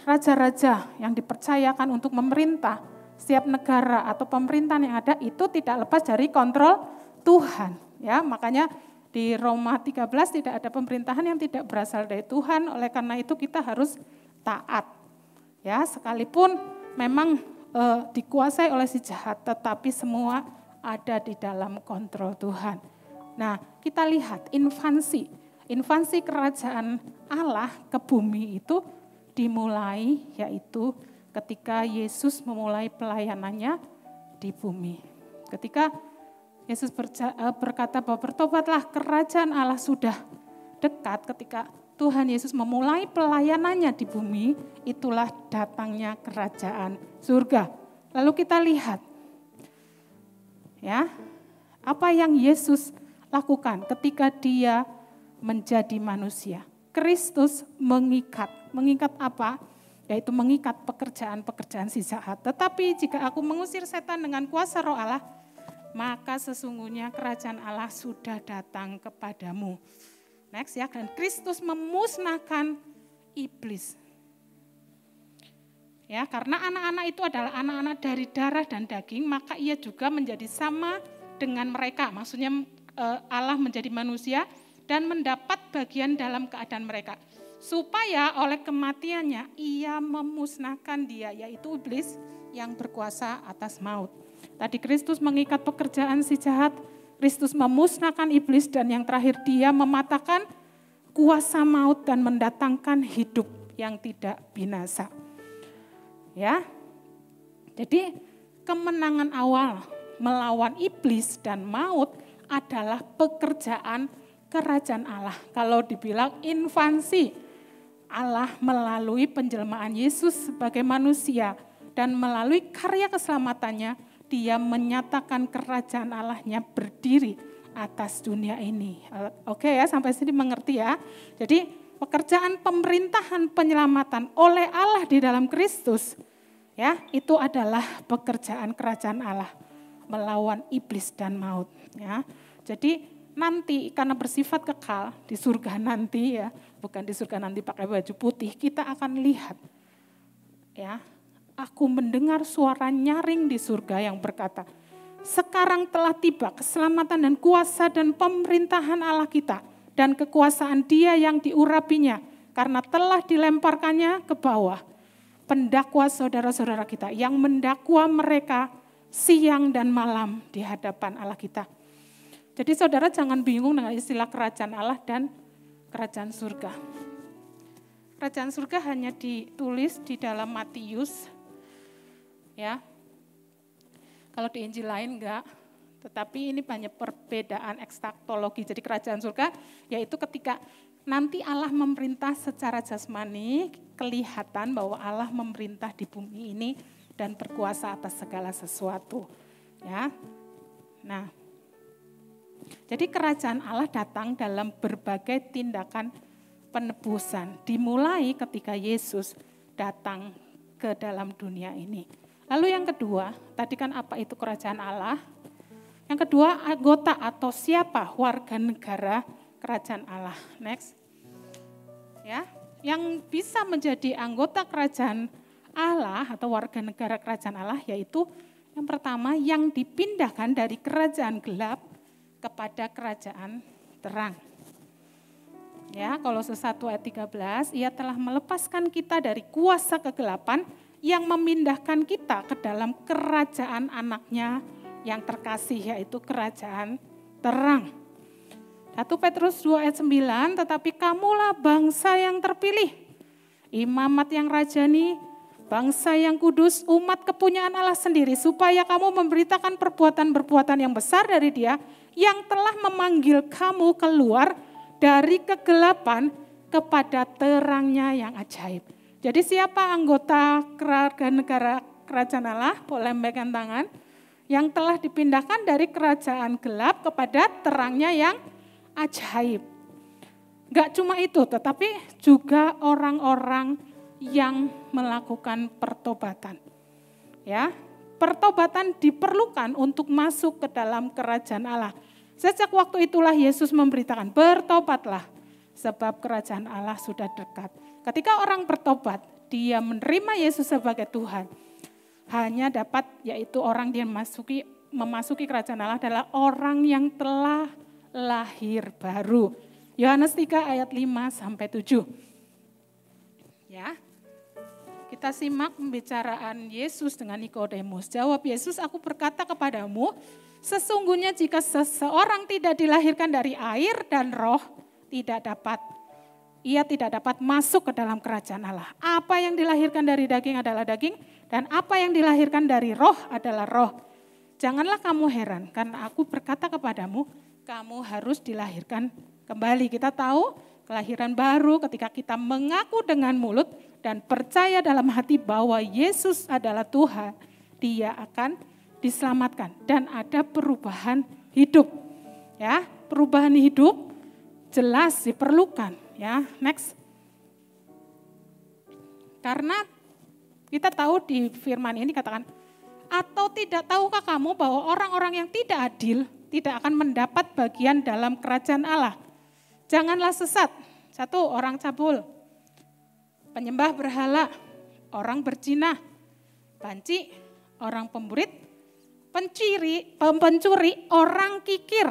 raja-raja yang dipercayakan untuk memerintah setiap negara atau pemerintahan yang ada itu tidak lepas dari kontrol Tuhan. Ya, makanya di Roma 13 tidak ada pemerintahan yang tidak berasal dari Tuhan, oleh karena itu kita harus taat. Ya, sekalipun memang dikuasai oleh si jahat, tetapi semua ada di dalam kontrol Tuhan. Nah, kita lihat invasi kerajaan Allah ke bumi itu dimulai yaitu ketika Yesus memulai pelayanannya di bumi. Ketika Yesus berkata bahwa bertobatlah kerajaan Allah sudah dekat, ketika Tuhan Yesus memulai pelayanannya di bumi, itulah datangnya kerajaan surga. Lalu kita lihat ya, apa yang Yesus lakukan ketika dia menjadi manusia. Kristus mengikat apa? Yaitu mengikat pekerjaan-pekerjaan si jahat. Tetapi jika aku mengusir setan dengan kuasa roh Allah, maka sesungguhnya kerajaan Allah sudah datang kepadamu. Next ya, dan Kristus memusnahkan iblis. Ya, karena anak-anak itu adalah anak-anak dari darah dan daging, maka ia juga menjadi sama dengan mereka. Maksudnya Allah menjadi manusia dan mendapat bagian dalam keadaan mereka. Supaya oleh kematiannya ia memusnahkan dia, yaitu iblis yang berkuasa atas maut. Tadi Kristus mengikat pekerjaan si jahat, Kristus memusnahkan iblis, dan yang terakhir dia mematahkan kuasa maut dan mendatangkan hidup yang tidak binasa. Ya, jadi kemenangan awal melawan iblis dan maut adalah pekerjaan kerajaan Allah. Kalau dibilang invasi Allah melalui penjelmaan Yesus sebagai manusia dan melalui karya keselamatannya, dia menyatakan kerajaan Allahnya berdiri atas dunia ini. Oke ya, sampai sini mengerti ya. Jadi pekerjaan pemerintahan penyelamatan oleh Allah di dalam Kristus, ya, itu adalah pekerjaan kerajaan Allah melawan iblis dan maut. Ya, jadi nanti karena bersifat kekal di surga nanti ya, bukan di surga nanti pakai baju putih, kita akan lihat ya, aku mendengar suara nyaring di surga yang berkata, sekarang telah tiba keselamatan dan kuasa dan pemerintahan Allah kita dan kekuasaan Dia yang diurapinya, karena telah dilemparkannya ke bawah pendakwa saudara-saudara kita yang mendakwa mereka siang dan malam di hadapan Allah kita. Jadi saudara jangan bingung dengan istilah kerajaan Allah dan kerajaan surga. Kerajaan surga hanya ditulis di dalam Matius, ya. Kalau di Injil lain enggak, tetapi ini banyak perbedaan ekstatologi. Jadi kerajaan surga yaitu ketika nanti Allah memerintah secara jasmani, kelihatan bahwa Allah memerintah di bumi ini dan berkuasa atas segala sesuatu. Ya. Nah, jadi kerajaan Allah datang dalam berbagai tindakan penebusan, dimulai ketika Yesus datang ke dalam dunia ini. Lalu yang kedua, tadi kan apa itu kerajaan Allah? Yang kedua, anggota atau siapa warga negara kerajaan Allah. Next. Ya, yang bisa menjadi anggota kerajaan Allah atau warga negara kerajaan Allah yaitu yang pertama yang dipindahkan dari kerajaan gelap kepada kerajaan terang. Ya, Kolose 1 ayat 13, ia telah melepaskan kita dari kuasa kegelapan yang memindahkan kita ke dalam kerajaan anaknya yang terkasih, yaitu kerajaan terang. 1 Petrus 2 ayat 9, tetapi kamulah bangsa yang terpilih, imamat yang rajani, bangsa yang kudus, umat kepunyaan Allah sendiri, supaya kamu memberitakan perbuatan-perbuatan yang besar dari Dia yang telah memanggil kamu keluar dari kegelapan kepada terangnya yang ajaib. Jadi siapa anggota warga negara kerajaan Allah? Boleh memegang tangan. Yang telah dipindahkan dari kerajaan gelap kepada terangnya yang ajaib. Enggak cuma itu, tetapi juga orang-orang yang melakukan pertobatan. Ya, pertobatan diperlukan untuk masuk ke dalam kerajaan Allah. Sejak waktu itulah Yesus memberitakan, bertobatlah sebab kerajaan Allah sudah dekat. Ketika orang bertobat, dia menerima Yesus sebagai Tuhan. Hanya dapat, yaitu orang yang memasuki kerajaan Allah adalah orang yang telah lahir baru. Yohanes 3 ayat 5-7. Ya. Kita simak pembicaraan Yesus dengan Nikodemus. Jawab Yesus, aku berkata kepadamu, sesungguhnya jika seseorang tidak dilahirkan dari air dan roh, ia tidak dapat masuk ke dalam kerajaan Allah. Apa yang dilahirkan dari daging adalah daging, dan apa yang dilahirkan dari roh adalah roh. Janganlah kamu heran, karena aku berkata kepadamu, kamu harus dilahirkan kembali. Kita tahu kelahiran baru ketika kita mengaku dengan mulut dan percaya dalam hati bahwa Yesus adalah Tuhan, dia akan diselamatkan dan ada perubahan hidup. Ya, perubahan hidup jelas diperlukan. Ya, next. Karena kita tahu di firman ini katakan, atau tidak tahukah kamu bahwa orang-orang yang tidak adil tidak akan mendapat bagian dalam kerajaan Allah. Janganlah sesat. 1, orang cabul, penyembah berhala, orang berzina, banci, orang pemburit, pencuri, orang kikir,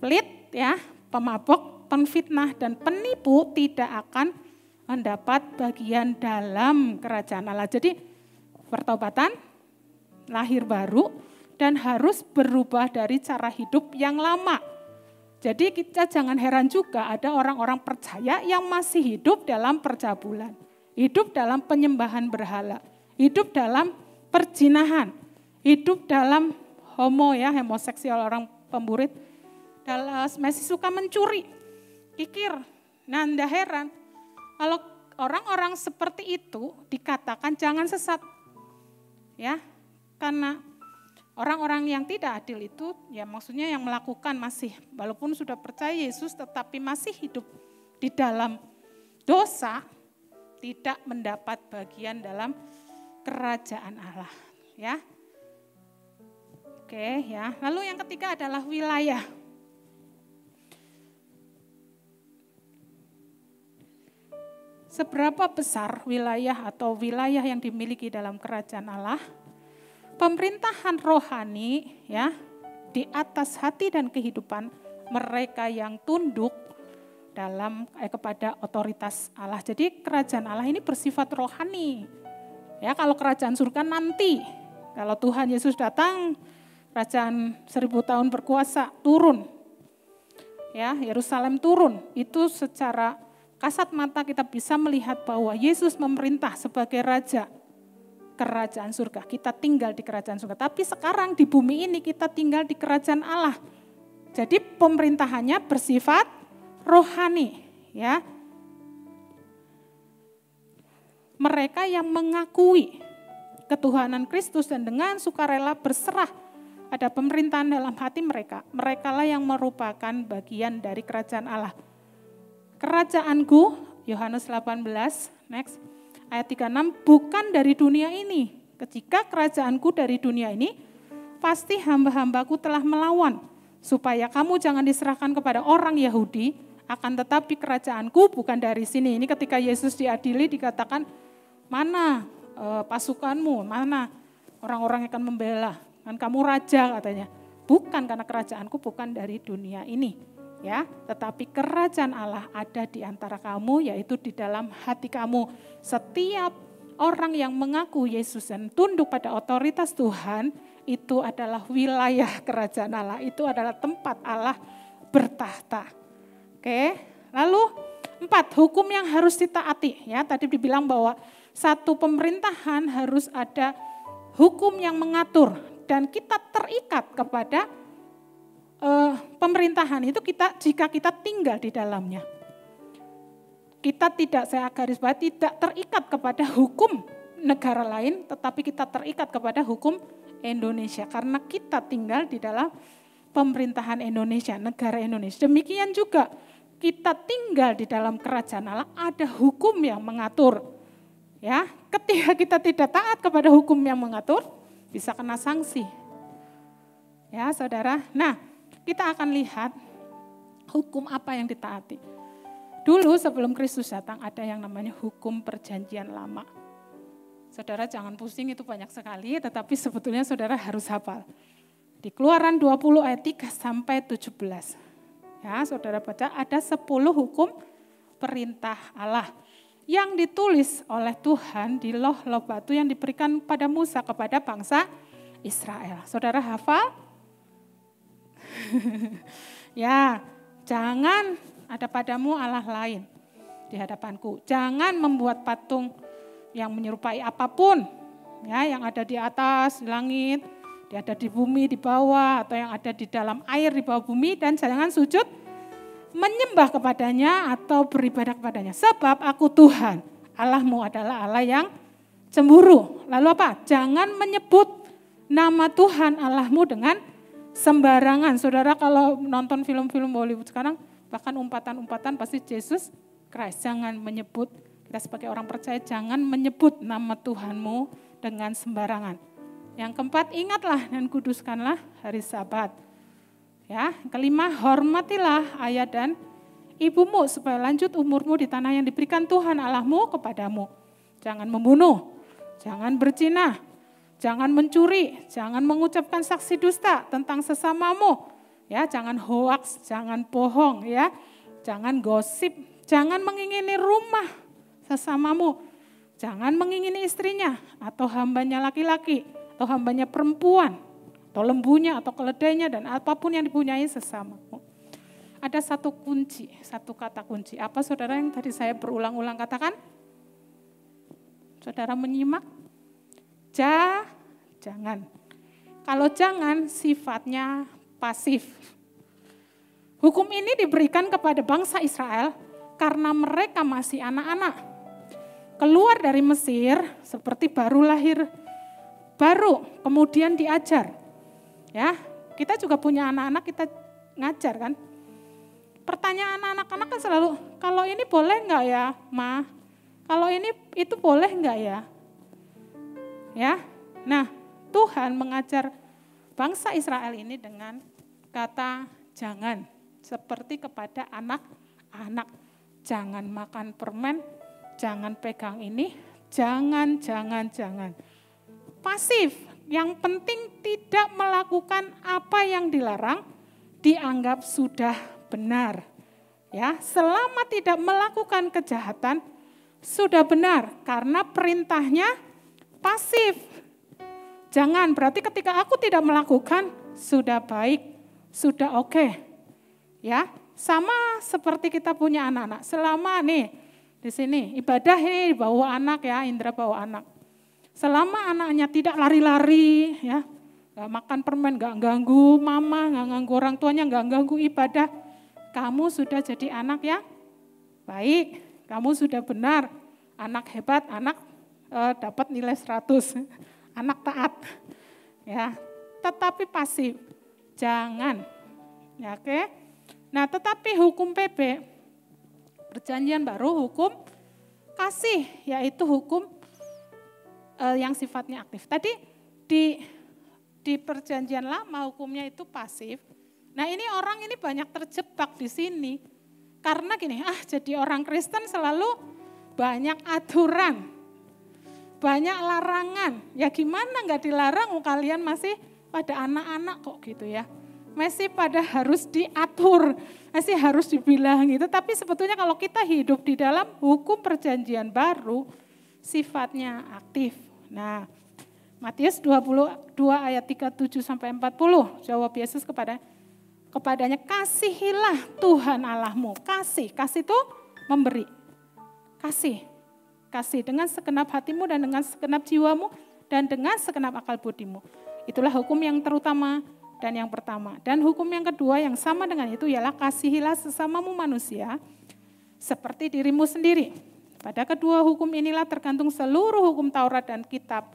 pelit, ya, pemabok, penfitnah, dan penipu tidak akan mendapat bagian dalam kerajaan Allah. Jadi pertobatan, lahir baru, dan harus berubah dari cara hidup yang lama. Jadi kita jangan heran juga ada orang-orang percaya yang masih hidup dalam percabulan, hidup dalam penyembahan berhala, hidup dalam perzinahan, hidup dalam homoseksual, orang pemburit, masih suka mencuri, kikir. Nah, nggak heran kalau orang-orang seperti itu dikatakan jangan sesat. Ya, karena orang-orang yang tidak adil itu, ya maksudnya yang melakukan masih, walaupun sudah percaya Yesus tetapi masih hidup di dalam dosa, tidak mendapat bagian dalam kerajaan Allah. Ya. Oke, ya. Lalu yang ketiga adalah wilayah. Seberapa besar wilayah atau wilayah yang dimiliki dalam kerajaan Allah? Pemerintahan rohani, ya, di atas hati dan kehidupan mereka yang tunduk kepada otoritas Allah. Jadi kerajaan Allah ini bersifat rohani. Ya, kalau kerajaan surga nanti, kalau Tuhan Yesus datang, kerajaan 1000 tahun berkuasa turun. Ya, Yerusalem turun. Itu secara kasat mata kita bisa melihat bahwa Yesus memerintah sebagai raja kerajaan surga. Kita tinggal di kerajaan surga. Tapi sekarang di bumi ini kita tinggal di kerajaan Allah. Jadi pemerintahannya bersifat rohani, ya. Mereka yang mengakui ketuhanan Kristus dan dengan sukarela berserah pada pemerintahan dalam hati mereka. Merekalah yang merupakan bagian dari kerajaan Allah. Kerajaanku, Yohanes 18, next, ayat 36, bukan dari dunia ini. Ketika kerajaanku dari dunia ini, pasti hamba-hambaku telah melawan, supaya kamu jangan diserahkan kepada orang Yahudi, akan tetapi kerajaanku bukan dari sini. Ini ketika Yesus diadili dikatakan, mana pasukanmu, mana orang-orang yang akan membela, kan kamu raja katanya. Bukan, karena kerajaanku bukan dari dunia ini, ya. Tetapi kerajaan Allah ada di antara kamu, yaitu di dalam hati kamu. Setiap orang yang mengaku Yesus dan tunduk pada otoritas Tuhan, itu adalah wilayah kerajaan Allah, itu adalah tempat Allah bertahta. Oke, lalu 4, hukum yang harus ditaati. Ya, tadi dibilang bahwa satu pemerintahan harus ada hukum yang mengatur dan kita terikat kepada pemerintahan itu jika kita tinggal di dalamnya. Kita tidak, saya garis bawahi, tidak terikat kepada hukum negara lain, tetapi kita terikat kepada hukum Indonesia karena kita tinggal di dalam pemerintahan Indonesia, negara Indonesia. Demikian juga kita tinggal di dalam kerajaan Allah, ada hukum yang mengatur. Ya, ketika kita tidak taat kepada hukum yang mengatur, bisa kena sanksi. Ya, Saudara. Nah, kita akan lihat hukum apa yang ditaati. Dulu sebelum Kristus datang ada yang namanya hukum perjanjian lama. Saudara jangan pusing, itu banyak sekali, tetapi sebetulnya saudara harus hafal. Di Keluaran 20 ayat 3 sampai 17. Ya, saudara baca ada 10 hukum perintah Allah yang ditulis oleh Tuhan di loh-loh batu yang diberikan pada Musa kepada bangsa Israel. Saudara hafal? Ya, jangan ada padamu Allah lain di hadapanku. Jangan membuat patung yang menyerupai apapun, ya, yang ada di atas, di langit, yang ada di bumi, di bawah, atau yang ada di dalam air, di bawah bumi, dan jangan sujud menyembah kepadanya atau beribadah kepadanya. Sebab aku Tuhan, Allahmu adalah Allah yang cemburu. Lalu apa? Jangan menyebut nama Tuhan Allahmu dengan sembarangan. Saudara kalau nonton film-film Hollywood sekarang, bahkan umpatan-umpatan pasti Yesus Christ. Jangan menyebut, kita sebagai orang percaya jangan menyebut nama Tuhanmu dengan sembarangan. Yang keempat, ingatlah dan kuduskanlah hari Sabat. Ya, kelima, hormatilah ayah dan ibumu supaya lanjut umurmu di tanah yang diberikan Tuhan Allahmu kepadamu. Jangan membunuh, jangan berzina, jangan mencuri, jangan mengucapkan saksi dusta tentang sesamamu. Ya, jangan hoaks, jangan bohong, ya. Jangan gosip, jangan mengingini rumah sesamamu. Jangan mengingini istrinya atau hambanya laki-laki atau hambanya perempuan atau lembunya atau keledainya dan apapun yang dipunyai sesamamu. Ada satu kunci, satu kata kunci. Apa saudara yang tadi saya berulang-ulang katakan? Saudara menyimak? Jangan. Kalau jangan sifatnya pasif. Hukum ini diberikan kepada bangsa Israel karena mereka masih anak-anak. Keluar dari Mesir seperti baru lahir, baru kemudian diajar. Ya, kita juga punya anak-anak, kita ngajar kan. Pertanyaan anak-anak kan selalu, kalau ini boleh enggak ya, Ma? Kalau ini itu boleh enggak ya? Ya. Nah, Tuhan mengajar bangsa Israel ini dengan kata jangan, seperti kepada anak-anak. Jangan makan permen, jangan pegang ini, jangan. Pasif, yang penting tidak melakukan apa yang dilarang, dianggap sudah benar. Ya, selama tidak melakukan kejahatan, sudah benar, karena perintahnya pasif. Jangan, berarti ketika aku tidak melakukan, sudah baik, sudah oke. Ya, sama seperti kita punya anak-anak. Selama nih di sini ibadah ini bawa anak ya, Indra bawa anak. Selama anaknya tidak lari-lari, ya, gak makan permen, gak ganggu mama, gak ganggu orang tuanya, gak ganggu ibadah, kamu sudah jadi anak yang baik, kamu sudah benar, anak hebat, anak dapat nilai 100, anak taat. Ya, tetapi pasif. Jangan. Ya, oke. Nah, tetapi hukum PB, perjanjian baru hukum kasih, yaitu hukum yang sifatnya aktif. Tadi di perjanjian lama hukumnya itu pasif. Nah, ini orang ini banyak terjebak di sini. Karena gini, jadi orang Kristen selalu banyak aturan, banyak larangan. Ya gimana nggak dilarang, kalian masih pada anak-anak kok gitu ya. Masih pada harus diatur, masih harus dibilang gitu. Tapi sebetulnya kalau kita hidup di dalam hukum perjanjian baru, sifatnya aktif. Nah, Matius 22 ayat 37 sampai 40, jawab Yesus kepadanya, kasihilah Tuhan Allahmu. Kasih itu memberi. Kasih dengan segenap hatimu dan dengan segenap jiwamu dan dengan segenap akal budimu. Itulah hukum yang terutama dan yang pertama. Dan hukum yang kedua yang sama dengan itu ialah kasihilah sesamamu manusia seperti dirimu sendiri. Pada kedua hukum inilah tergantung seluruh hukum Taurat dan kitab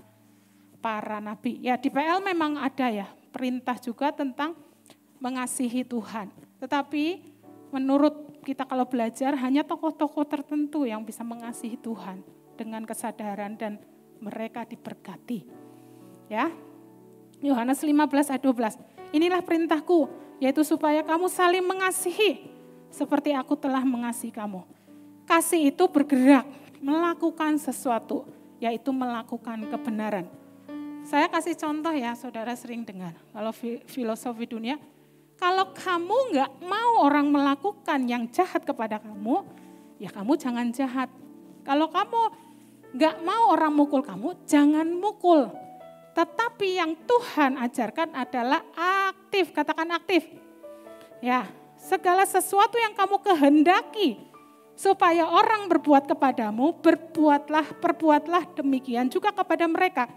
para nabi. Ya di PL memang ada ya perintah juga tentang mengasihi Tuhan. Tetapi menurut kita kalau belajar hanya tokoh-tokoh tertentu yang bisa mengasihi Tuhan dengan kesadaran dan mereka diberkati. Ya. Yohanes 15 ayat 12. Inilah perintahku, yaitu supaya kamu saling mengasihi seperti aku telah mengasihi kamu. Kasih itu bergerak, melakukan sesuatu, yaitu melakukan kebenaran. Saya kasih contoh ya, saudara sering dengar. Kalau filosofi dunia, kalau kamu nggak mau orang melakukan yang jahat kepada kamu, ya kamu jangan jahat. Kalau kamu nggak mau orang mukul kamu, jangan mukul. Tetapi yang Tuhan ajarkan adalah aktif, katakan aktif. Ya, segala sesuatu yang kamu kehendaki supaya orang berbuat kepadamu, perbuatlah demikian juga kepada mereka.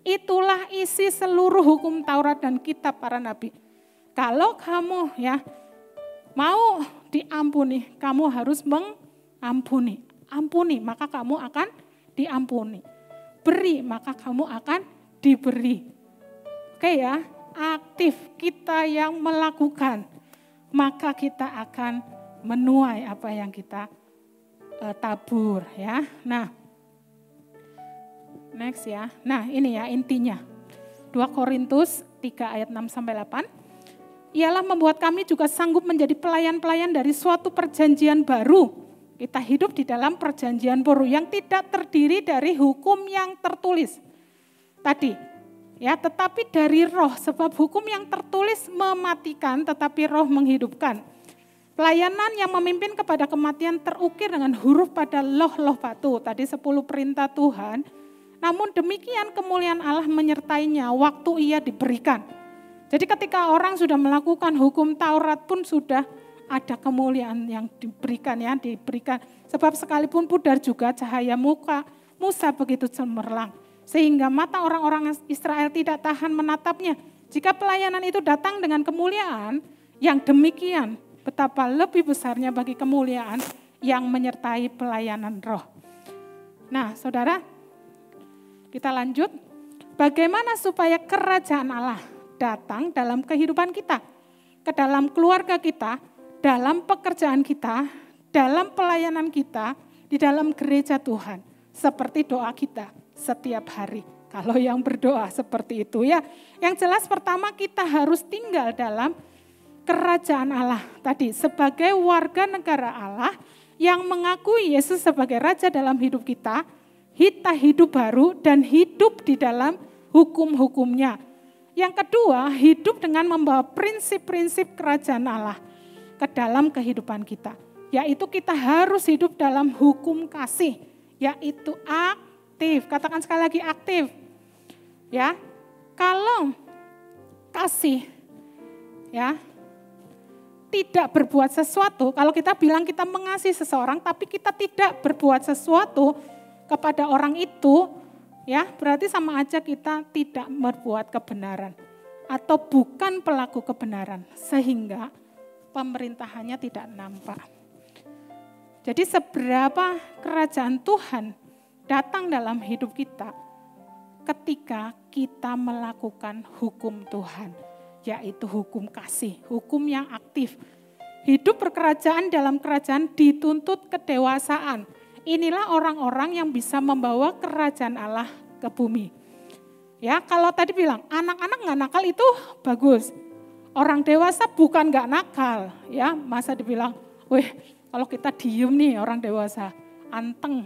Itulah isi seluruh hukum Taurat dan kitab para nabi. Kalau kamu ya mau diampuni, kamu harus mengampuni. Ampuni, maka kamu akan diampuni. Beri, maka kamu akan diberi. Oke ya, aktif kita yang melakukan, maka kita akan menuai apa yang kita tabur ya. Nah, next ya. Nah, ini ya intinya. 2 Korintus 3 ayat 6 sampai 8. Ialah membuat kami juga sanggup menjadi pelayan-pelayan dari suatu perjanjian baru. Kita hidup di dalam perjanjian baru yang tidak terdiri dari hukum yang tertulis. Tadi, ya, tetapi dari roh, sebab hukum yang tertulis mematikan, tetapi roh menghidupkan. Pelayanan yang memimpin kepada kematian terukir dengan huruf pada loh-loh batu. Tadi 10 perintah Tuhan, namun demikian kemuliaan Allah menyertainya waktu ia diberikan. Jadi ketika orang sudah melakukan hukum Taurat pun sudah ada kemuliaan yang diberikan ya, diberikan. Sebab sekalipun pudar juga cahaya muka Musa begitu cemerlang. Sehingga mata orang-orang Israel tidak tahan menatapnya. Jika pelayanan itu datang dengan kemuliaan, yang demikian betapa lebih besarnya bagi kemuliaan yang menyertai pelayanan roh. Nah saudara, kita lanjut. Bagaimana supaya kerajaan Allah datang dalam kehidupan kita, ke dalam keluarga kita, dalam pekerjaan kita, dalam pelayanan kita, di dalam gereja Tuhan. Seperti doa kita setiap hari. Kalau yang berdoa seperti itu ya. Yang jelas pertama kita harus tinggal dalam kerajaan Allah. Tadi sebagai warga negara Allah yang mengakui Yesus sebagai Raja dalam hidup kita hidup baru dan hidup di dalam hukum-hukumnya. Yang kedua, hidup dengan membawa prinsip-prinsip kerajaan Allah ke dalam kehidupan kita. Yaitu kita harus hidup dalam hukum kasih, yaitu aktif. Katakan sekali lagi aktif. Ya. Kalau kasih ya tidak berbuat sesuatu, kalau kita bilang kita mengasihi seseorang tapi kita tidak berbuat sesuatu kepada orang itu, ya berarti sama aja kita tidak berbuat kebenaran atau bukan pelaku kebenaran. Sehingga pemerintahannya tidak nampak. Jadi seberapa kerajaan Tuhan datang dalam hidup kita ketika kita melakukan hukum Tuhan, yaitu hukum kasih, hukum yang aktif. Hidup berkerajaan dalam kerajaan dituntut kedewasaan. Inilah orang-orang yang bisa membawa kerajaan Allah ke bumi. Ya, kalau tadi bilang anak-anak nggak nakal itu bagus. Orang dewasa bukan nggak nakal, ya masa dibilang, weh kalau kita diem nih orang dewasa, anteng,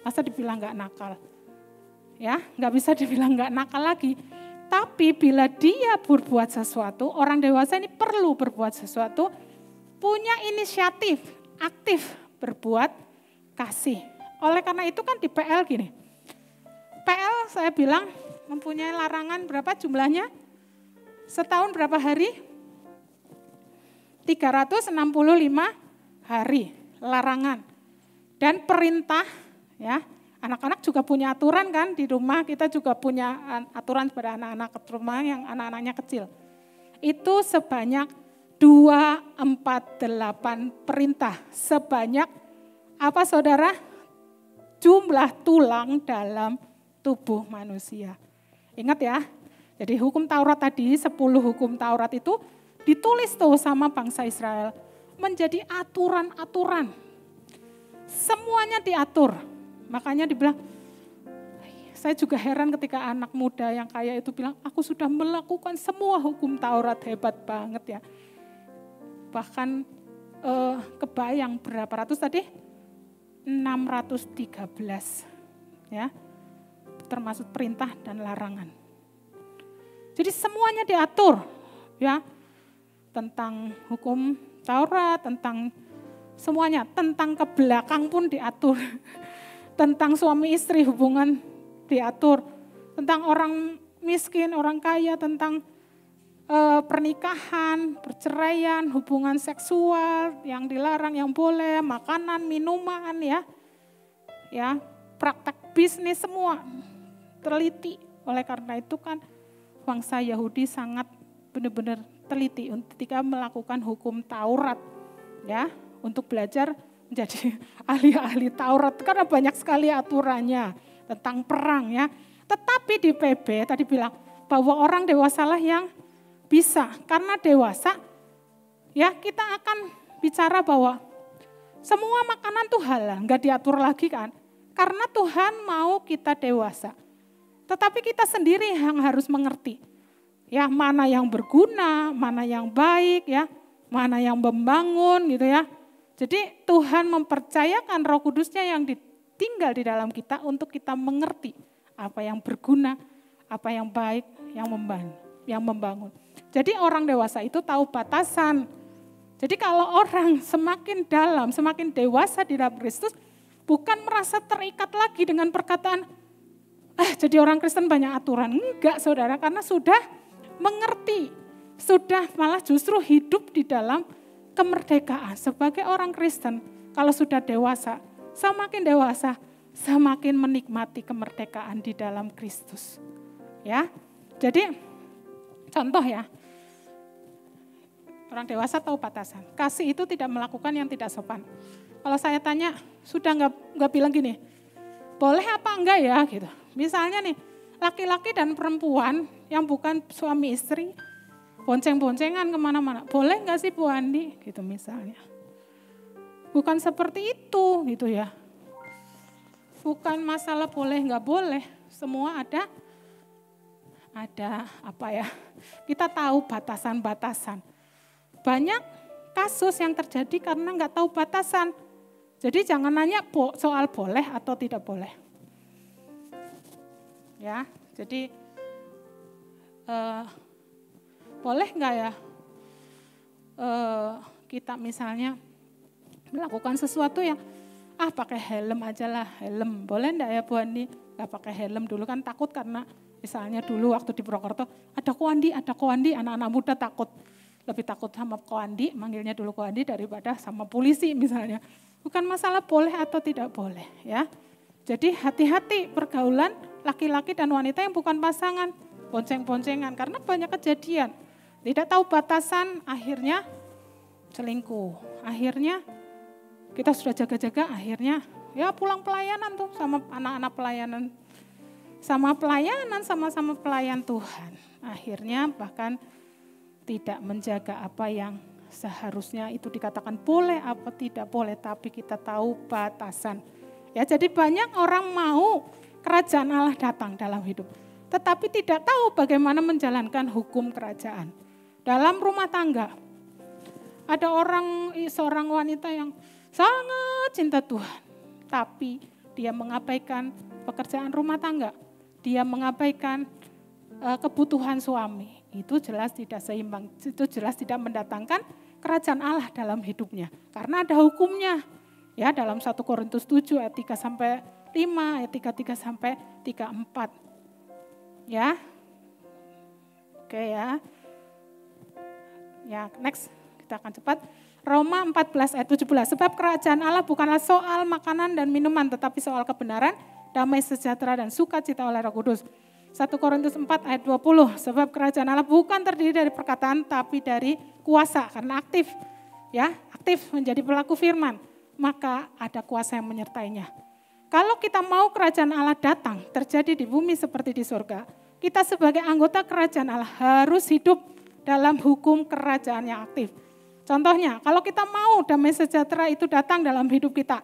masa dibilang nggak nakal? Ya, nggak bisa dibilang nggak nakal lagi. Tapi bila dia berbuat sesuatu, orang dewasa ini perlu berbuat sesuatu, punya inisiatif, aktif berbuat kasih. Oleh karena itu kan di PL gini, PL saya bilang mempunyai larangan berapa jumlahnya? Setahun berapa hari? 365 hari larangan. Dan perintah, ya anak-anak juga punya aturan kan di rumah, kita juga punya aturan pada anak-anak rumah yang anak-anaknya kecil. Itu sebanyak 248 perintah, sebanyak apa saudara? Jumlah tulang dalam tubuh manusia. Ingat ya, jadi hukum Taurat tadi, 10 hukum Taurat itu ditulis tuh sama bangsa Israel. Menjadi aturan-aturan. Semuanya diatur. Makanya dibilang, saya juga heran ketika anak muda yang kaya itu bilang, aku sudah melakukan semua hukum Taurat, hebat banget ya. Bahkan kebayang berapa ratus tadi? 613 ya, termasuk perintah dan larangan. Jadi semuanya diatur ya, tentang hukum Taurat, tentang semuanya, tentang ke belakang pun diatur. Tentang suami istri hubungan diatur, tentang orang miskin, orang kaya, tentang pernikahan, perceraian, hubungan seksual, yang dilarang, yang boleh, makanan, minuman ya. Ya, praktek bisnis semua teliti. Oleh karena itu kan bangsa Yahudi sangat benar-benar teliti ketika melakukan hukum Taurat ya, untuk belajar menjadi ahli-ahli Taurat karena banyak sekali aturannya tentang perang ya. Tetapi di PB tadi bilang bahwa orang dewasalah yang bisa, karena dewasa ya kita akan bicara bahwa semua makanan tuh halal, nggak diatur lagi kan, karena Tuhan mau kita dewasa. Tetapi kita sendiri yang harus mengerti ya, mana yang berguna, mana yang baik ya, mana yang membangun gitu ya. Jadi Tuhan mempercayakan Roh Kudusnya yang tinggal di dalam kita untuk kita mengerti apa yang berguna, apa yang baik, yang membangun. Jadi orang dewasa itu tahu batasan. Jadi kalau orang semakin dalam, semakin dewasa di dalam Kristus, bukan merasa terikat lagi dengan perkataan, jadi orang Kristen banyak aturan. Enggak saudara, karena sudah mengerti, sudah malah justru hidup di dalam kemerdekaan. Sebagai orang Kristen, kalau sudah dewasa, semakin menikmati kemerdekaan di dalam Kristus. Ya, jadi contoh ya, orang dewasa tahu batasan. Kasih itu tidak melakukan yang tidak sopan. Kalau saya tanya, sudah nggak bilang gini, boleh apa enggak ya gitu. Misalnya nih, laki-laki dan perempuan yang bukan suami istri, bonceng-boncengan kemana-mana. Boleh nggak sih Bu Andi? Gitu misalnya. Bukan seperti itu gitu ya. Bukan masalah boleh nggak boleh. Semua ada apa ya. Kita tahu batasan-batasan. Banyak kasus yang terjadi karena nggak tahu batasan. Jadi jangan nanya soal boleh atau tidak boleh. Ya, jadi boleh nggak ya kita misalnya melakukan sesuatu yang pakai helm aja lah, helm. Boleh enggak ya Bu Andi? Nggak pakai helm dulu kan takut karena misalnya dulu waktu di Purwokerto ada koandi, anak-anak muda takut. Lebih takut sama koandi, manggilnya dulu koandi daripada sama polisi misalnya. Bukan masalah boleh atau tidak boleh ya. Jadi hati-hati pergaulan laki-laki dan wanita yang bukan pasangan, bonceng-boncengan karena banyak kejadian. Tidak tahu batasan akhirnya selingkuh. Akhirnya kita sudah jaga-jaga, akhirnya ya pulang pelayanan tuh sama anak-anak pelayanan. Sama-sama pelayan Tuhan. Akhirnya bahkan tidak menjaga apa yang seharusnya itu dikatakan boleh apa tidak boleh, tapi kita tahu batasan. Ya, jadi banyak orang mau kerajaan Allah datang dalam hidup, tetapi tidak tahu bagaimana menjalankan hukum kerajaan. Dalam rumah tangga, ada seorang wanita yang sangat cinta Tuhan, tapi dia mengabaikan pekerjaan rumah tangga, dia mengabaikan kebutuhan suami. Itu jelas tidak seimbang, itu jelas tidak mendatangkan kerajaan Allah dalam hidupnya. Karena ada hukumnya. Ya, dalam 1 Korintus 7 ayat 3 sampai 5, ayat 33 sampai 34. Ya. Oke ya. Ya, next kita akan cepat. Roma 14 ayat 17. Sebab kerajaan Allah bukanlah soal makanan dan minuman, tetapi soal kebenaran, damai sejahtera dan sukacita oleh Roh Kudus. 1 Korintus 4 ayat 20. Sebab kerajaan Allah bukan terdiri dari perkataan, tapi dari kuasa, karena aktif. Ya, aktif menjadi pelaku firman. Maka ada kuasa yang menyertainya. Kalau kita mau kerajaan Allah datang, terjadi di bumi seperti di surga, kita sebagai anggota kerajaan Allah harus hidup dalam hukum kerajaan yang aktif. Contohnya, kalau kita mau damai sejahtera itu datang dalam hidup kita,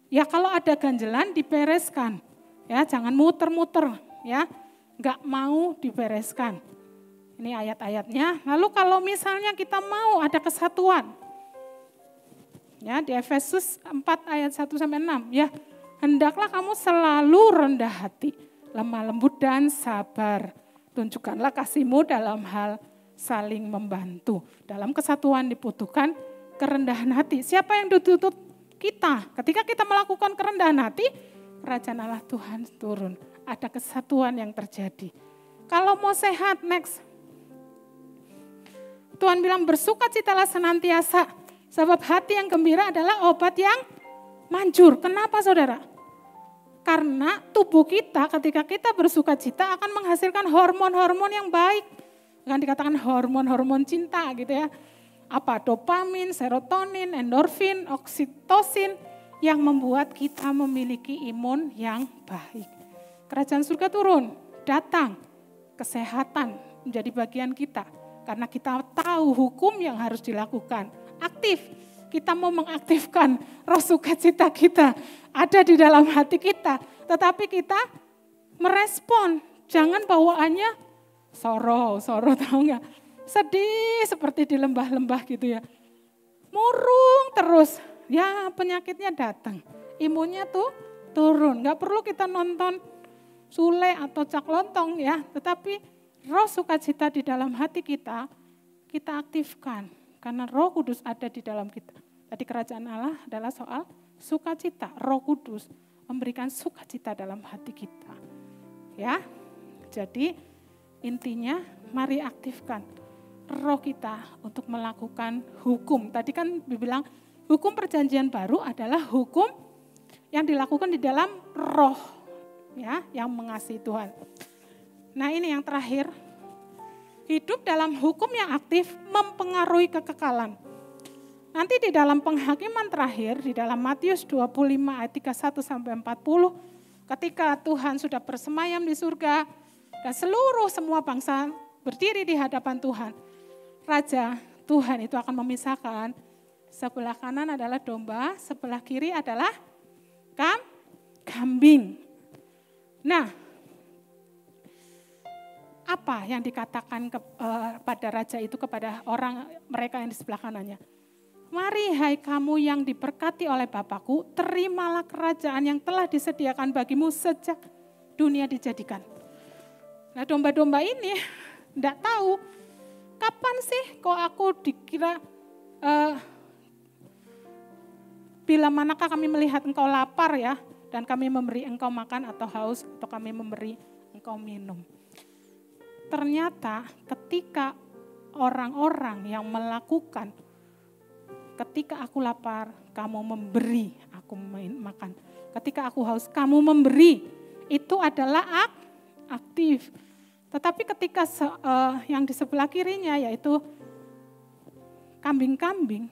ya kalau ada ganjelan dibereskan, ya jangan muter-muter, ya nggak mau dibereskan. Ini ayat-ayatnya. Lalu kalau misalnya kita mau ada kesatuan, ya di Efesus 4 ayat 1 sampai 6, ya hendaklah kamu selalu rendah hati, lemah lembut dan sabar. Tunjukkanlah kasihmu dalam hal saling membantu. Dalam kesatuan dibutuhkan kerendahan hati. Siapa yang dituntut? Kita. Ketika kita melakukan kerendahan hati, kerajaan Allah Tuhan turun. Ada kesatuan yang terjadi. Kalau mau sehat, next. Tuhan bilang bersukacitalah senantiasa. Sebab hati yang gembira adalah obat yang manjur. Kenapa saudara? Karena tubuh kita ketika kita bersukacita akan menghasilkan hormon-hormon yang baik. Yang dikatakan hormon-hormon cinta gitu ya. Apa? Dopamin, serotonin, endorfin, oksitosin yang membuat kita memiliki imun yang baik. Kerajaan surga turun, datang, kesehatan menjadi bagian kita. Karena kita tahu hukum yang harus dilakukan. Aktif, kita mau mengaktifkan roh sukacita kita. Ada di dalam hati kita, tetapi kita merespon. Jangan bawaannya soro tahu nggak? Sedih seperti di lembah-lembah gitu ya. Murung terus, ya penyakitnya datang. Imunnya tuh turun, nggak perlu kita nonton Sule atau Cak Lontong ya. Tetapi roh sukacita di dalam hati kita aktifkan. Karena Roh Kudus ada di dalam kita. Tadi kerajaan Allah adalah soal sukacita. Roh Kudus memberikan sukacita dalam hati kita. Ya, jadi intinya mari aktifkan roh kita untuk melakukan hukum. Tadi kan dibilang hukum perjanjian baru adalah hukum yang dilakukan di dalam roh, ya, yang mengasihi Tuhan. Nah ini yang terakhir, hidup dalam hukum yang aktif mempengaruhi kekekalan. Nanti di dalam penghakiman terakhir, di dalam Matius 25 ayat 31 sampai 40, ketika Tuhan sudah bersemayam di surga, dan semua bangsa berdiri di hadapan Tuhan, Raja Tuhan itu akan memisahkan, sebelah kanan adalah domba, sebelah kiri adalah kambing. Nah, apa yang dikatakan kepada raja itu kepada orang mereka yang di sebelah kanannya? Mari hai kamu yang diberkati oleh Bapakku, terimalah kerajaan yang telah disediakan bagimu sejak dunia dijadikan. Nah domba-domba ini enggak tahu, kapan sih kok aku dikira, bila manakah kami melihat engkau lapar ya, dan kami memberi engkau makan atau haus, atau kami memberi engkau minum. Ternyata ketika orang-orang yang melakukan, ketika aku lapar, kamu memberi aku makan. Ketika aku haus, kamu memberi. Itu adalah aktif. Tetapi ketika yang di sebelah kirinya, yaitu kambing-kambing,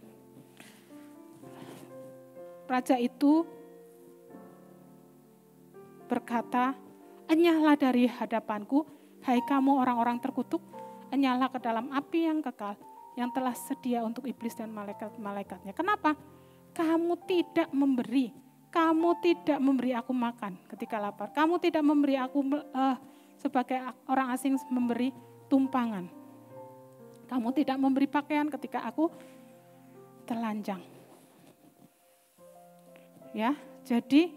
raja itu berkata, "Enyahlah dari hadapanku, hai kamu orang-orang terkutuk, enyahlah ke dalam api yang kekal, yang telah sedia untuk iblis dan malaikat-malaikatnya." Kenapa? Kamu tidak memberi aku makan ketika lapar. Kamu tidak memberi aku sebagai orang asing memberi tumpangan. Kamu tidak memberi pakaian ketika aku telanjang. Ya, jadi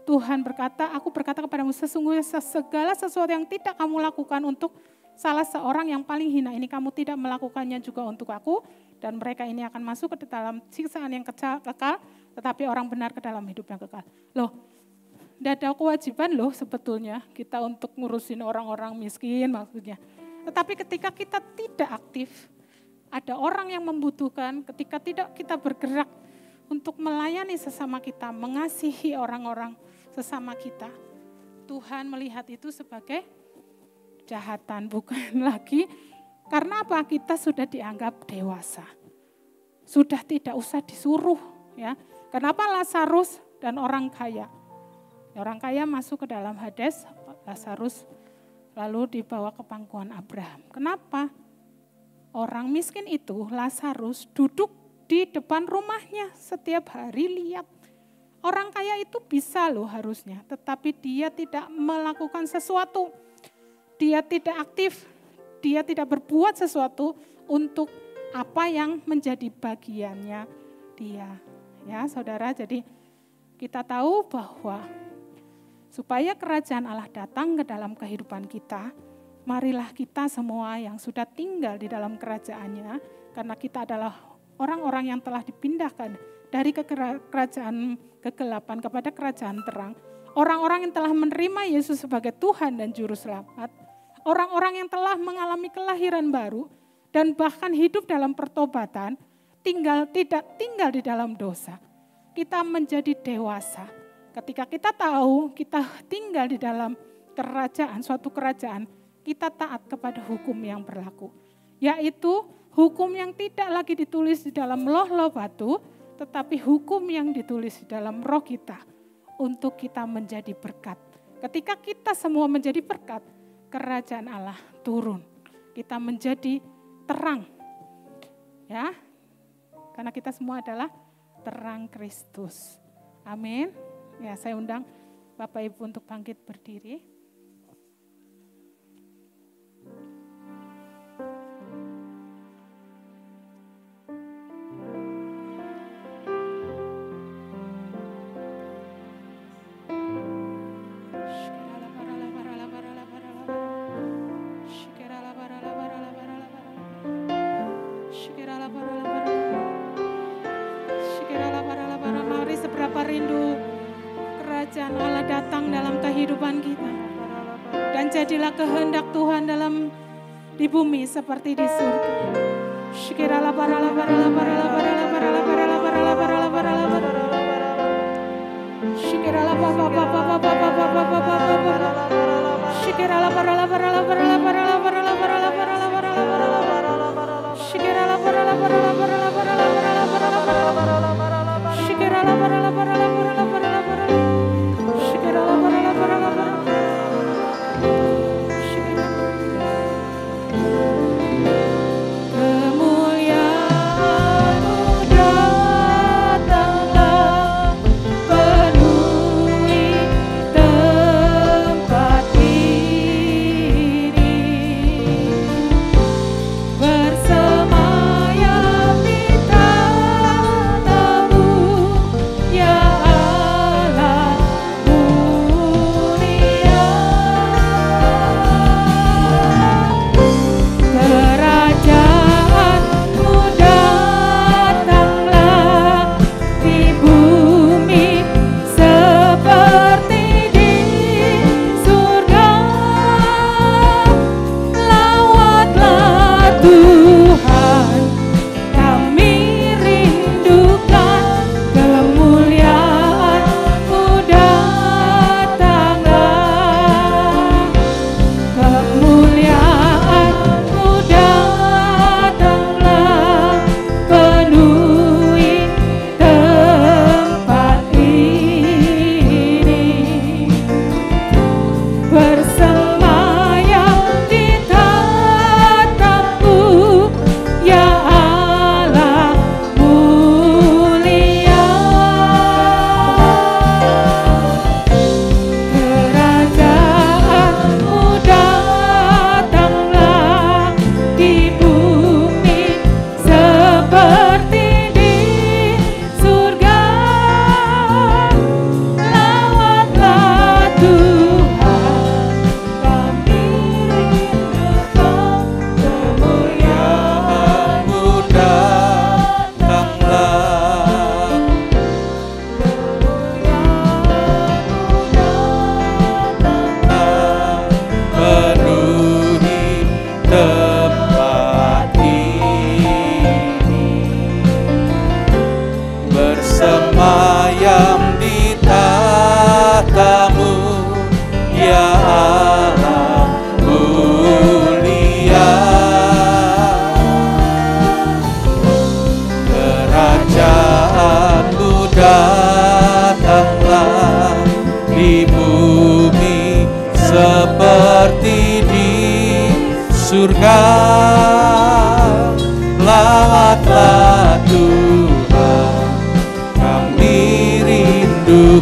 Tuhan berkata, "Aku berkata kepadamu, sesungguhnya segala sesuatu yang tidak kamu lakukan untuk salah seorang yang paling hina ini, kamu tidak melakukannya juga untuk aku, dan mereka ini akan masuk ke dalam siksaan yang kekal, tetapi orang benar ke dalam hidup yang kekal." Loh, tidak ada kewajiban loh sebetulnya kita untuk ngurusin orang-orang miskin maksudnya. Tetapi ketika kita tidak aktif, ada orang yang membutuhkan, ketika tidak kita bergerak untuk melayani sesama kita, mengasihi orang-orang sesama kita, Tuhan melihat itu sebagai kejahatan, bukan lagi. Karena apa? Kita sudah dianggap dewasa. Sudah tidak usah disuruh, ya. Kenapa Lazarus dan orang kaya? Orang kaya masuk ke dalam Hades, Lazarus lalu dibawa ke pangkuan Abraham. Kenapa? Orang miskin itu, Lazarus, duduk di depan rumahnya setiap hari lihat. Orang kaya itu bisa loh harusnya, tetapi dia tidak melakukan sesuatu. Dia tidak aktif. Dia tidak berbuat sesuatu untuk apa yang menjadi bagiannya dia. Ya saudara, jadi kita tahu bahwa supaya kerajaan Allah datang ke dalam kehidupan kita, marilah kita semua yang sudah tinggal di dalam kerajaannya, karena kita adalah orang-orang yang telah dipindahkan dari kerajaan kegelapan kepada kerajaan terang. Orang-orang yang telah menerima Yesus sebagai Tuhan dan Juru Selamat. Orang-orang yang telah mengalami kelahiran baru dan bahkan hidup dalam pertobatan, tidak tinggal di dalam dosa. Kita menjadi dewasa. Ketika kita tahu kita tinggal di dalam kerajaan, suatu kerajaan, kita taat kepada hukum yang berlaku. Yaitu hukum yang tidak lagi ditulis di dalam loh-loh batu, tetapi hukum yang ditulis di dalam roh kita untuk kita menjadi berkat. Ketika kita semua menjadi berkat, kerajaan Allah turun. Kita menjadi terang. Ya. Karena kita semua adalah terang Kristus. Amin. Ya, saya undang Bapak Ibu untuk bangkit berdiri. Mari seberapa rindu kerajaan Allah datang dalam kehidupan kita. Dan jadilah kehendak Tuhan di bumi seperti di surga. Bersemayam di tanahmu, ya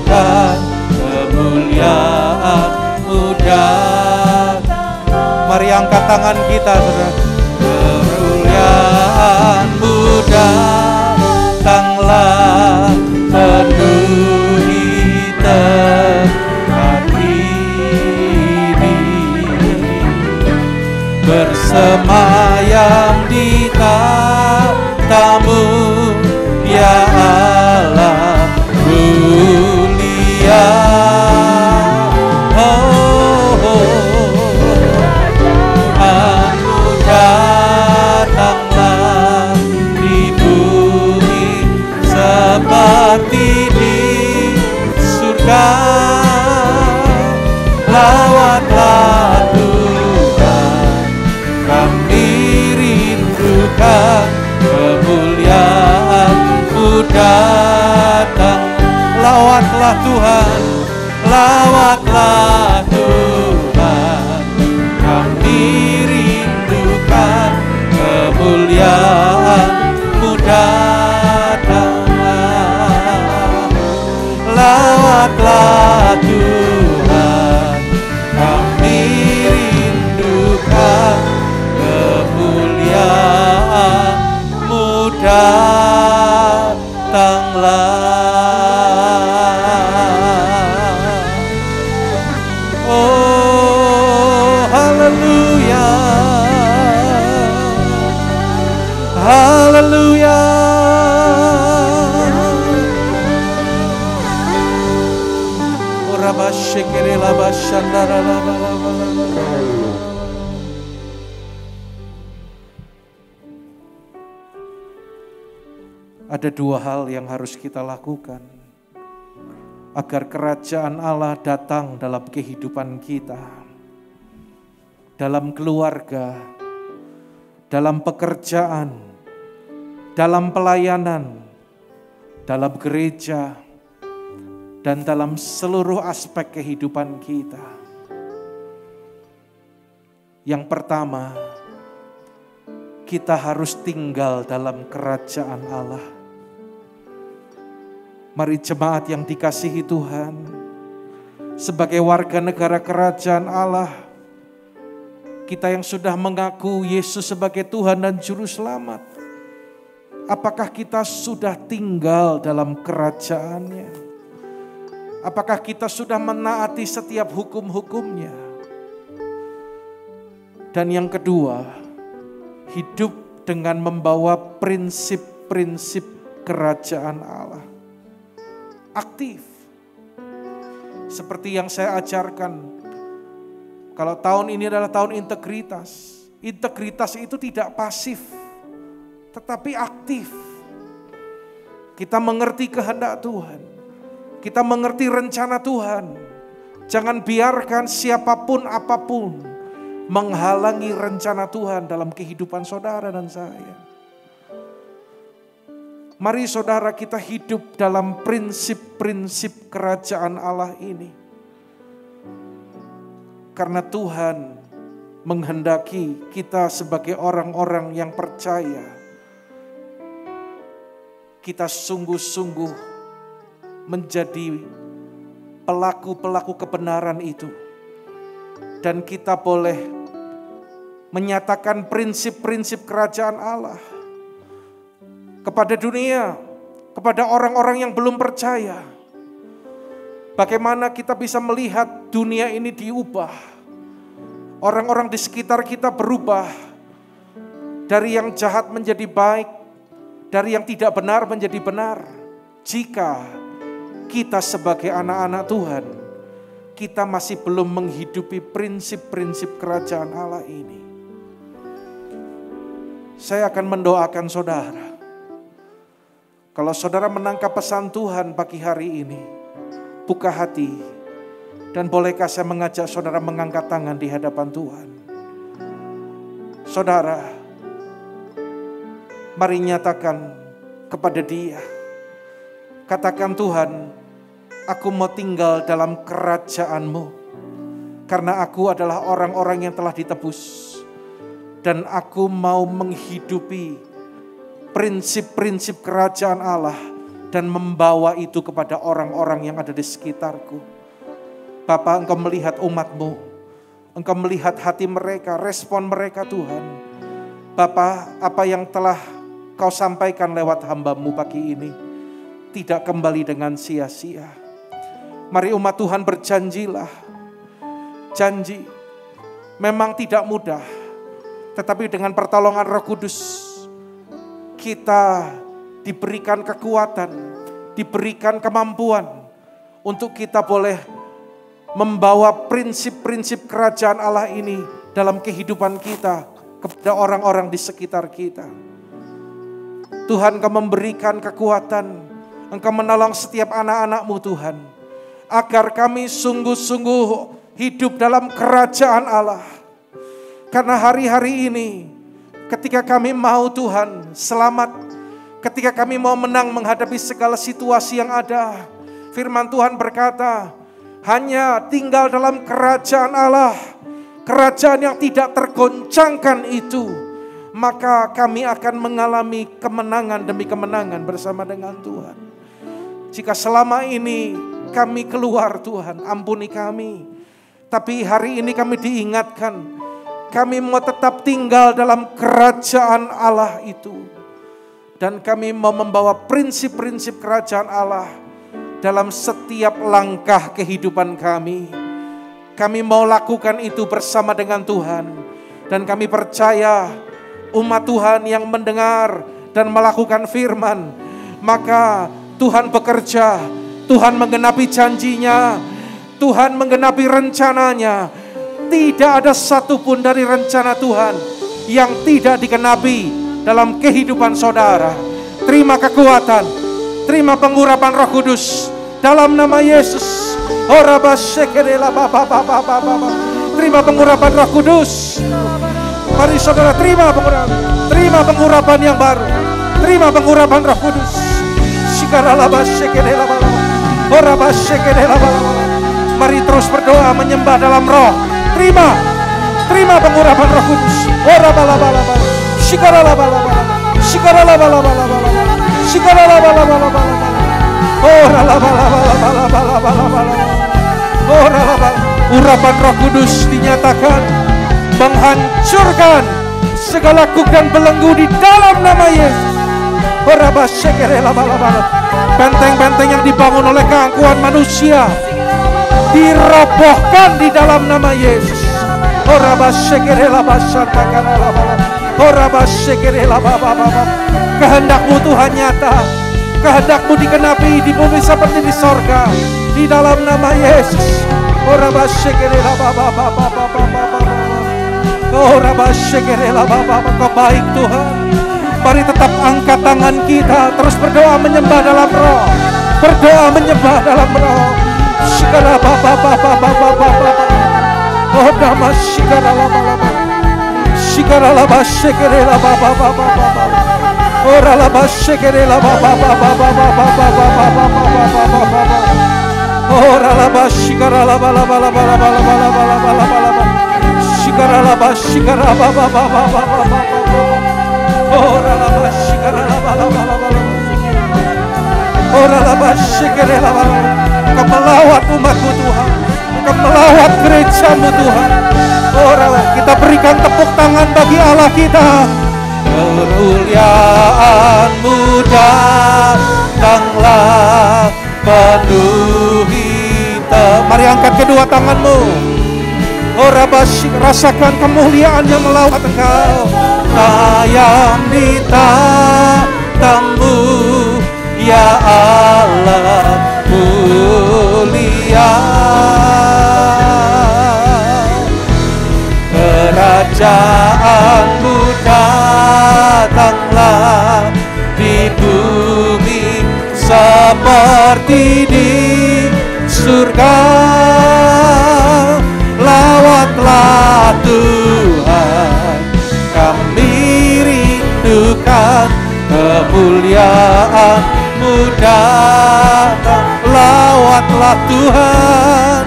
rindukan kemuliaan-Mu datang. Mari angkat tangan kita, saudara. Kemuliaan-Mu datanglah, penuhi tempat ini, bersemayam di takhta-Mu, ya Allah mulia. Aku datanglah di bumi seperti di surga. Lawatlah Tuhan, kami rindukan kemuliaan-Mu datang. Lawatlah Tuhan, lawatlah Tuhan, kami rindukan kemuliaan-Mu datang. Lawatlah Tuhan, kami rindukan kemuliaan-Mu datanglah. Oh, haleluya, haleluya. Ada dua hal yang harus kita lakukan agar kerajaan Allah datang dalam kehidupan kita, dalam keluarga, dalam pekerjaan, dalam pelayanan, dalam gereja, dan dalam seluruh aspek kehidupan kita. Yang pertama, kita harus tinggal dalam kerajaan Allah. Mari jemaat yang dikasihi Tuhan, sebagai warga negara kerajaan Allah, kita yang sudah mengaku Yesus sebagai Tuhan dan Juru Selamat, apakah kita sudah tinggal dalam kerajaan-Nya? Apakah kita sudah menaati setiap hukum-hukum-Nya? Dan yang kedua, hidup dengan membawa prinsip-prinsip kerajaan Allah. Aktif. Seperti yang saya ajarkan, kalau tahun ini adalah tahun integritas. Integritas itu tidak pasif, tetapi aktif. Kita mengerti kehendak Tuhan. Kita mengerti rencana Tuhan. Jangan biarkan siapapun apapun menghalangi rencana Tuhan dalam kehidupan saudara dan saya. Mari saudara kita hidup dalam prinsip-prinsip kerajaan Allah ini. Karena Tuhan menghendaki kita sebagai orang-orang yang percaya, kita sungguh-sungguh menjadi pelaku-pelaku kebenaran itu. Dan kita boleh menyatakan prinsip-prinsip kerajaan Allah kepada dunia, kepada orang-orang yang belum percaya. Bagaimana kita bisa melihat dunia ini diubah. Orang-orang di sekitar kita berubah. Dari yang jahat menjadi baik. Dari yang tidak benar menjadi benar. Jika kita sebagai anak-anak Tuhan, kita masih belum menghidupi prinsip-prinsip kerajaan Allah ini. Saya akan mendoakan saudara. Kalau saudara menangkap pesan Tuhan pagi hari ini, buka hati. Dan bolehkah saya mengajak saudara mengangkat tangan di hadapan Tuhan. Saudara, mari nyatakan kepada Dia. Katakan, Tuhan, aku mau tinggal dalam kerajaan-Mu. Karena aku adalah orang-orang yang telah ditebus. Dan aku mau menghidupi prinsip-prinsip kerajaan Allah dan membawa itu kepada orang-orang yang ada di sekitarku. Bapa, Engkau melihat umat-Mu, Engkau melihat hati mereka, respon mereka Tuhan. Bapa, apa yang telah Kau sampaikan lewat hamba-Mu pagi ini tidak kembali dengan sia-sia. Mari umat Tuhan berjanjilah. Janji memang tidak mudah, tetapi dengan pertolongan Roh Kudus kita diberikan kekuatan, diberikan kemampuan untuk kita boleh membawa prinsip-prinsip kerajaan Allah ini dalam kehidupan kita kepada orang-orang di sekitar kita. Tuhan, Engkau memberikan kekuatan, Engkau menolong setiap anak-anak-Mu Tuhan, agar kami sungguh-sungguh hidup dalam kerajaan Allah. Karena hari-hari ini ketika kami mau Tuhan selamat, ketika kami mau menang menghadapi segala situasi yang ada, firman Tuhan berkata, hanya tinggal dalam kerajaan Allah, kerajaan yang tidak tergoncangkan itu, maka kami akan mengalami kemenangan demi kemenangan bersama dengan Tuhan. Jika selama ini kami keluar Tuhan, ampuni kami. Tapi hari ini kami diingatkan, kami mau tetap tinggal dalam kerajaan Allah itu. Dan kami mau membawa prinsip-prinsip kerajaan Allah dalam setiap langkah kehidupan kami. Kami mau lakukan itu bersama dengan Tuhan. Dan kami percaya umat Tuhan yang mendengar dan melakukan firman, maka Tuhan bekerja, Tuhan menggenapi janjinya, Tuhan menggenapi rencananya. Tidak ada satupun dari rencana Tuhan yang tidak digenapi dalam kehidupan saudara. Terima kekuatan, terima pengurapan Roh Kudus dalam nama Yesus. Terima pengurapan Roh Kudus. Mari saudara terima pengurapan yang baru. Terima pengurapan Roh Kudus. Mari terus berdoa menyembah dalam roh. Terima pengurapan Roh Kudus. Urapan Roh Kudus dinyatakan menghancurkan segala kuk dan belenggu di dalam nama Yesus. Benteng-benteng yang dibangun oleh keangkuhan manusia dirobohkan di dalam nama Yesus. Kehendak-Mu Tuhan nyata, kehendak-Mu digenapi di bumi seperti di sorga, di dalam nama Yesus. Kau baik Tuhan. Mari tetap angkat tangan kita, terus berdoa menyembah dalam roh. Berdoa menyembah dalam roh. Shikara baba baba baba baba. Oh nama shikara laba laba. Shikara laba shikere laba baba baba baba. Ora laba shikere laba baba baba baba baba baba baba baba. Ora laba shikara laba laba laba laba laba laba laba laba laba. Shikara laba shikara baba baba baba baba. Ora laba shikara laba laba laba laba. Ora laba shikere laba laba. Engkau melawat umat-Mu Tuhan, Engkau melawat gereja-Mu Tuhan. Kita berikan tepuk tangan bagi Allah kita. Kemuliaan-Mu datanglah penuhi. Mari angkat kedua tangan-Mu. Rasakan kemuliaan yang melawat Engkau. Tayang di tahtmu ya Allah mulia. Kerajaan-Mu datanglah di bumi seperti di surga. Lawatlah Tuhan, kami rindukan kemuliaan-Mu datang. Lawatlah Tuhan,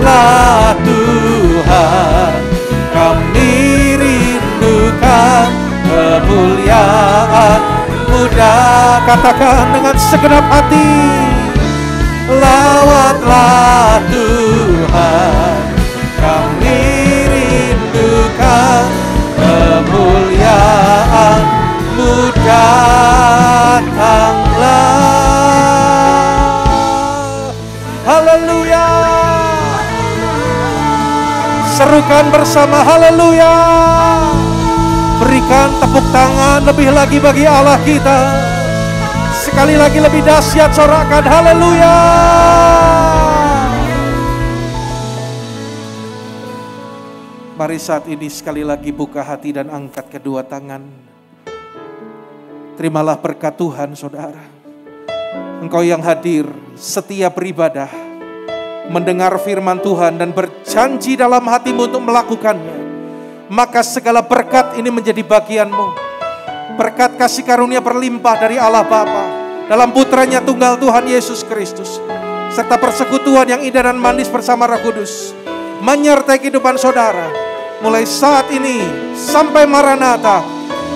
lah Tuhan, kami rindukan kemuliaan-Mu muda. Katakan dengan segenap hati, lawatlah Tuhan, kami rindukan kemuliaan-Mu datanglah. Haleluya. Serukan bersama haleluya. Berikan tepuk tangan lebih lagi bagi Allah kita. Sekali lagi lebih dahsyat, sorakan haleluya. Mari saat ini sekali lagi buka hati dan angkat kedua tangan. Terimalah berkat Tuhan, saudara. Engkau yang hadir setiap beribadah, mendengar firman Tuhan dan berjanji dalam hatimu untuk melakukannya, maka segala berkat ini menjadi bagianmu. Berkat kasih karunia berlimpah dari Allah Bapa dalam putranya tunggal Tuhan Yesus Kristus, serta persekutuan yang indah dan manis bersama Roh Kudus menyertai kehidupan saudara mulai saat ini sampai Maranatha.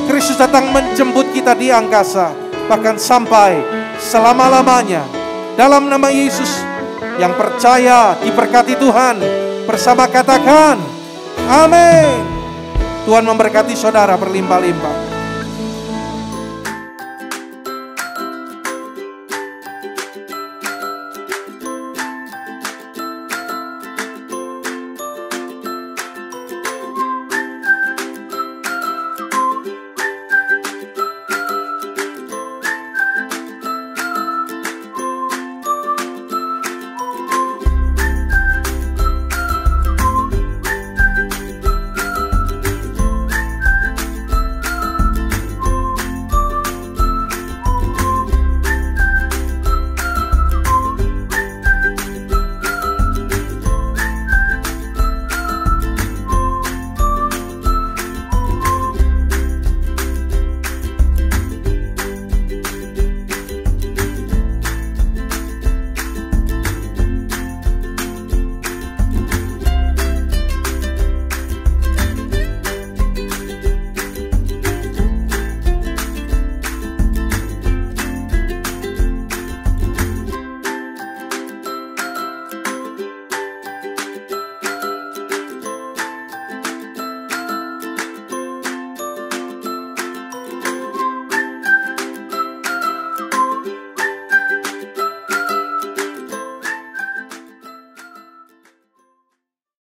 Kristus datang menjemput kita di angkasa, bahkan sampai selama-lamanya. Dalam nama Yesus, yang percaya diberkati Tuhan bersama katakan amin. Tuhan memberkati saudara berlimpah-limpah.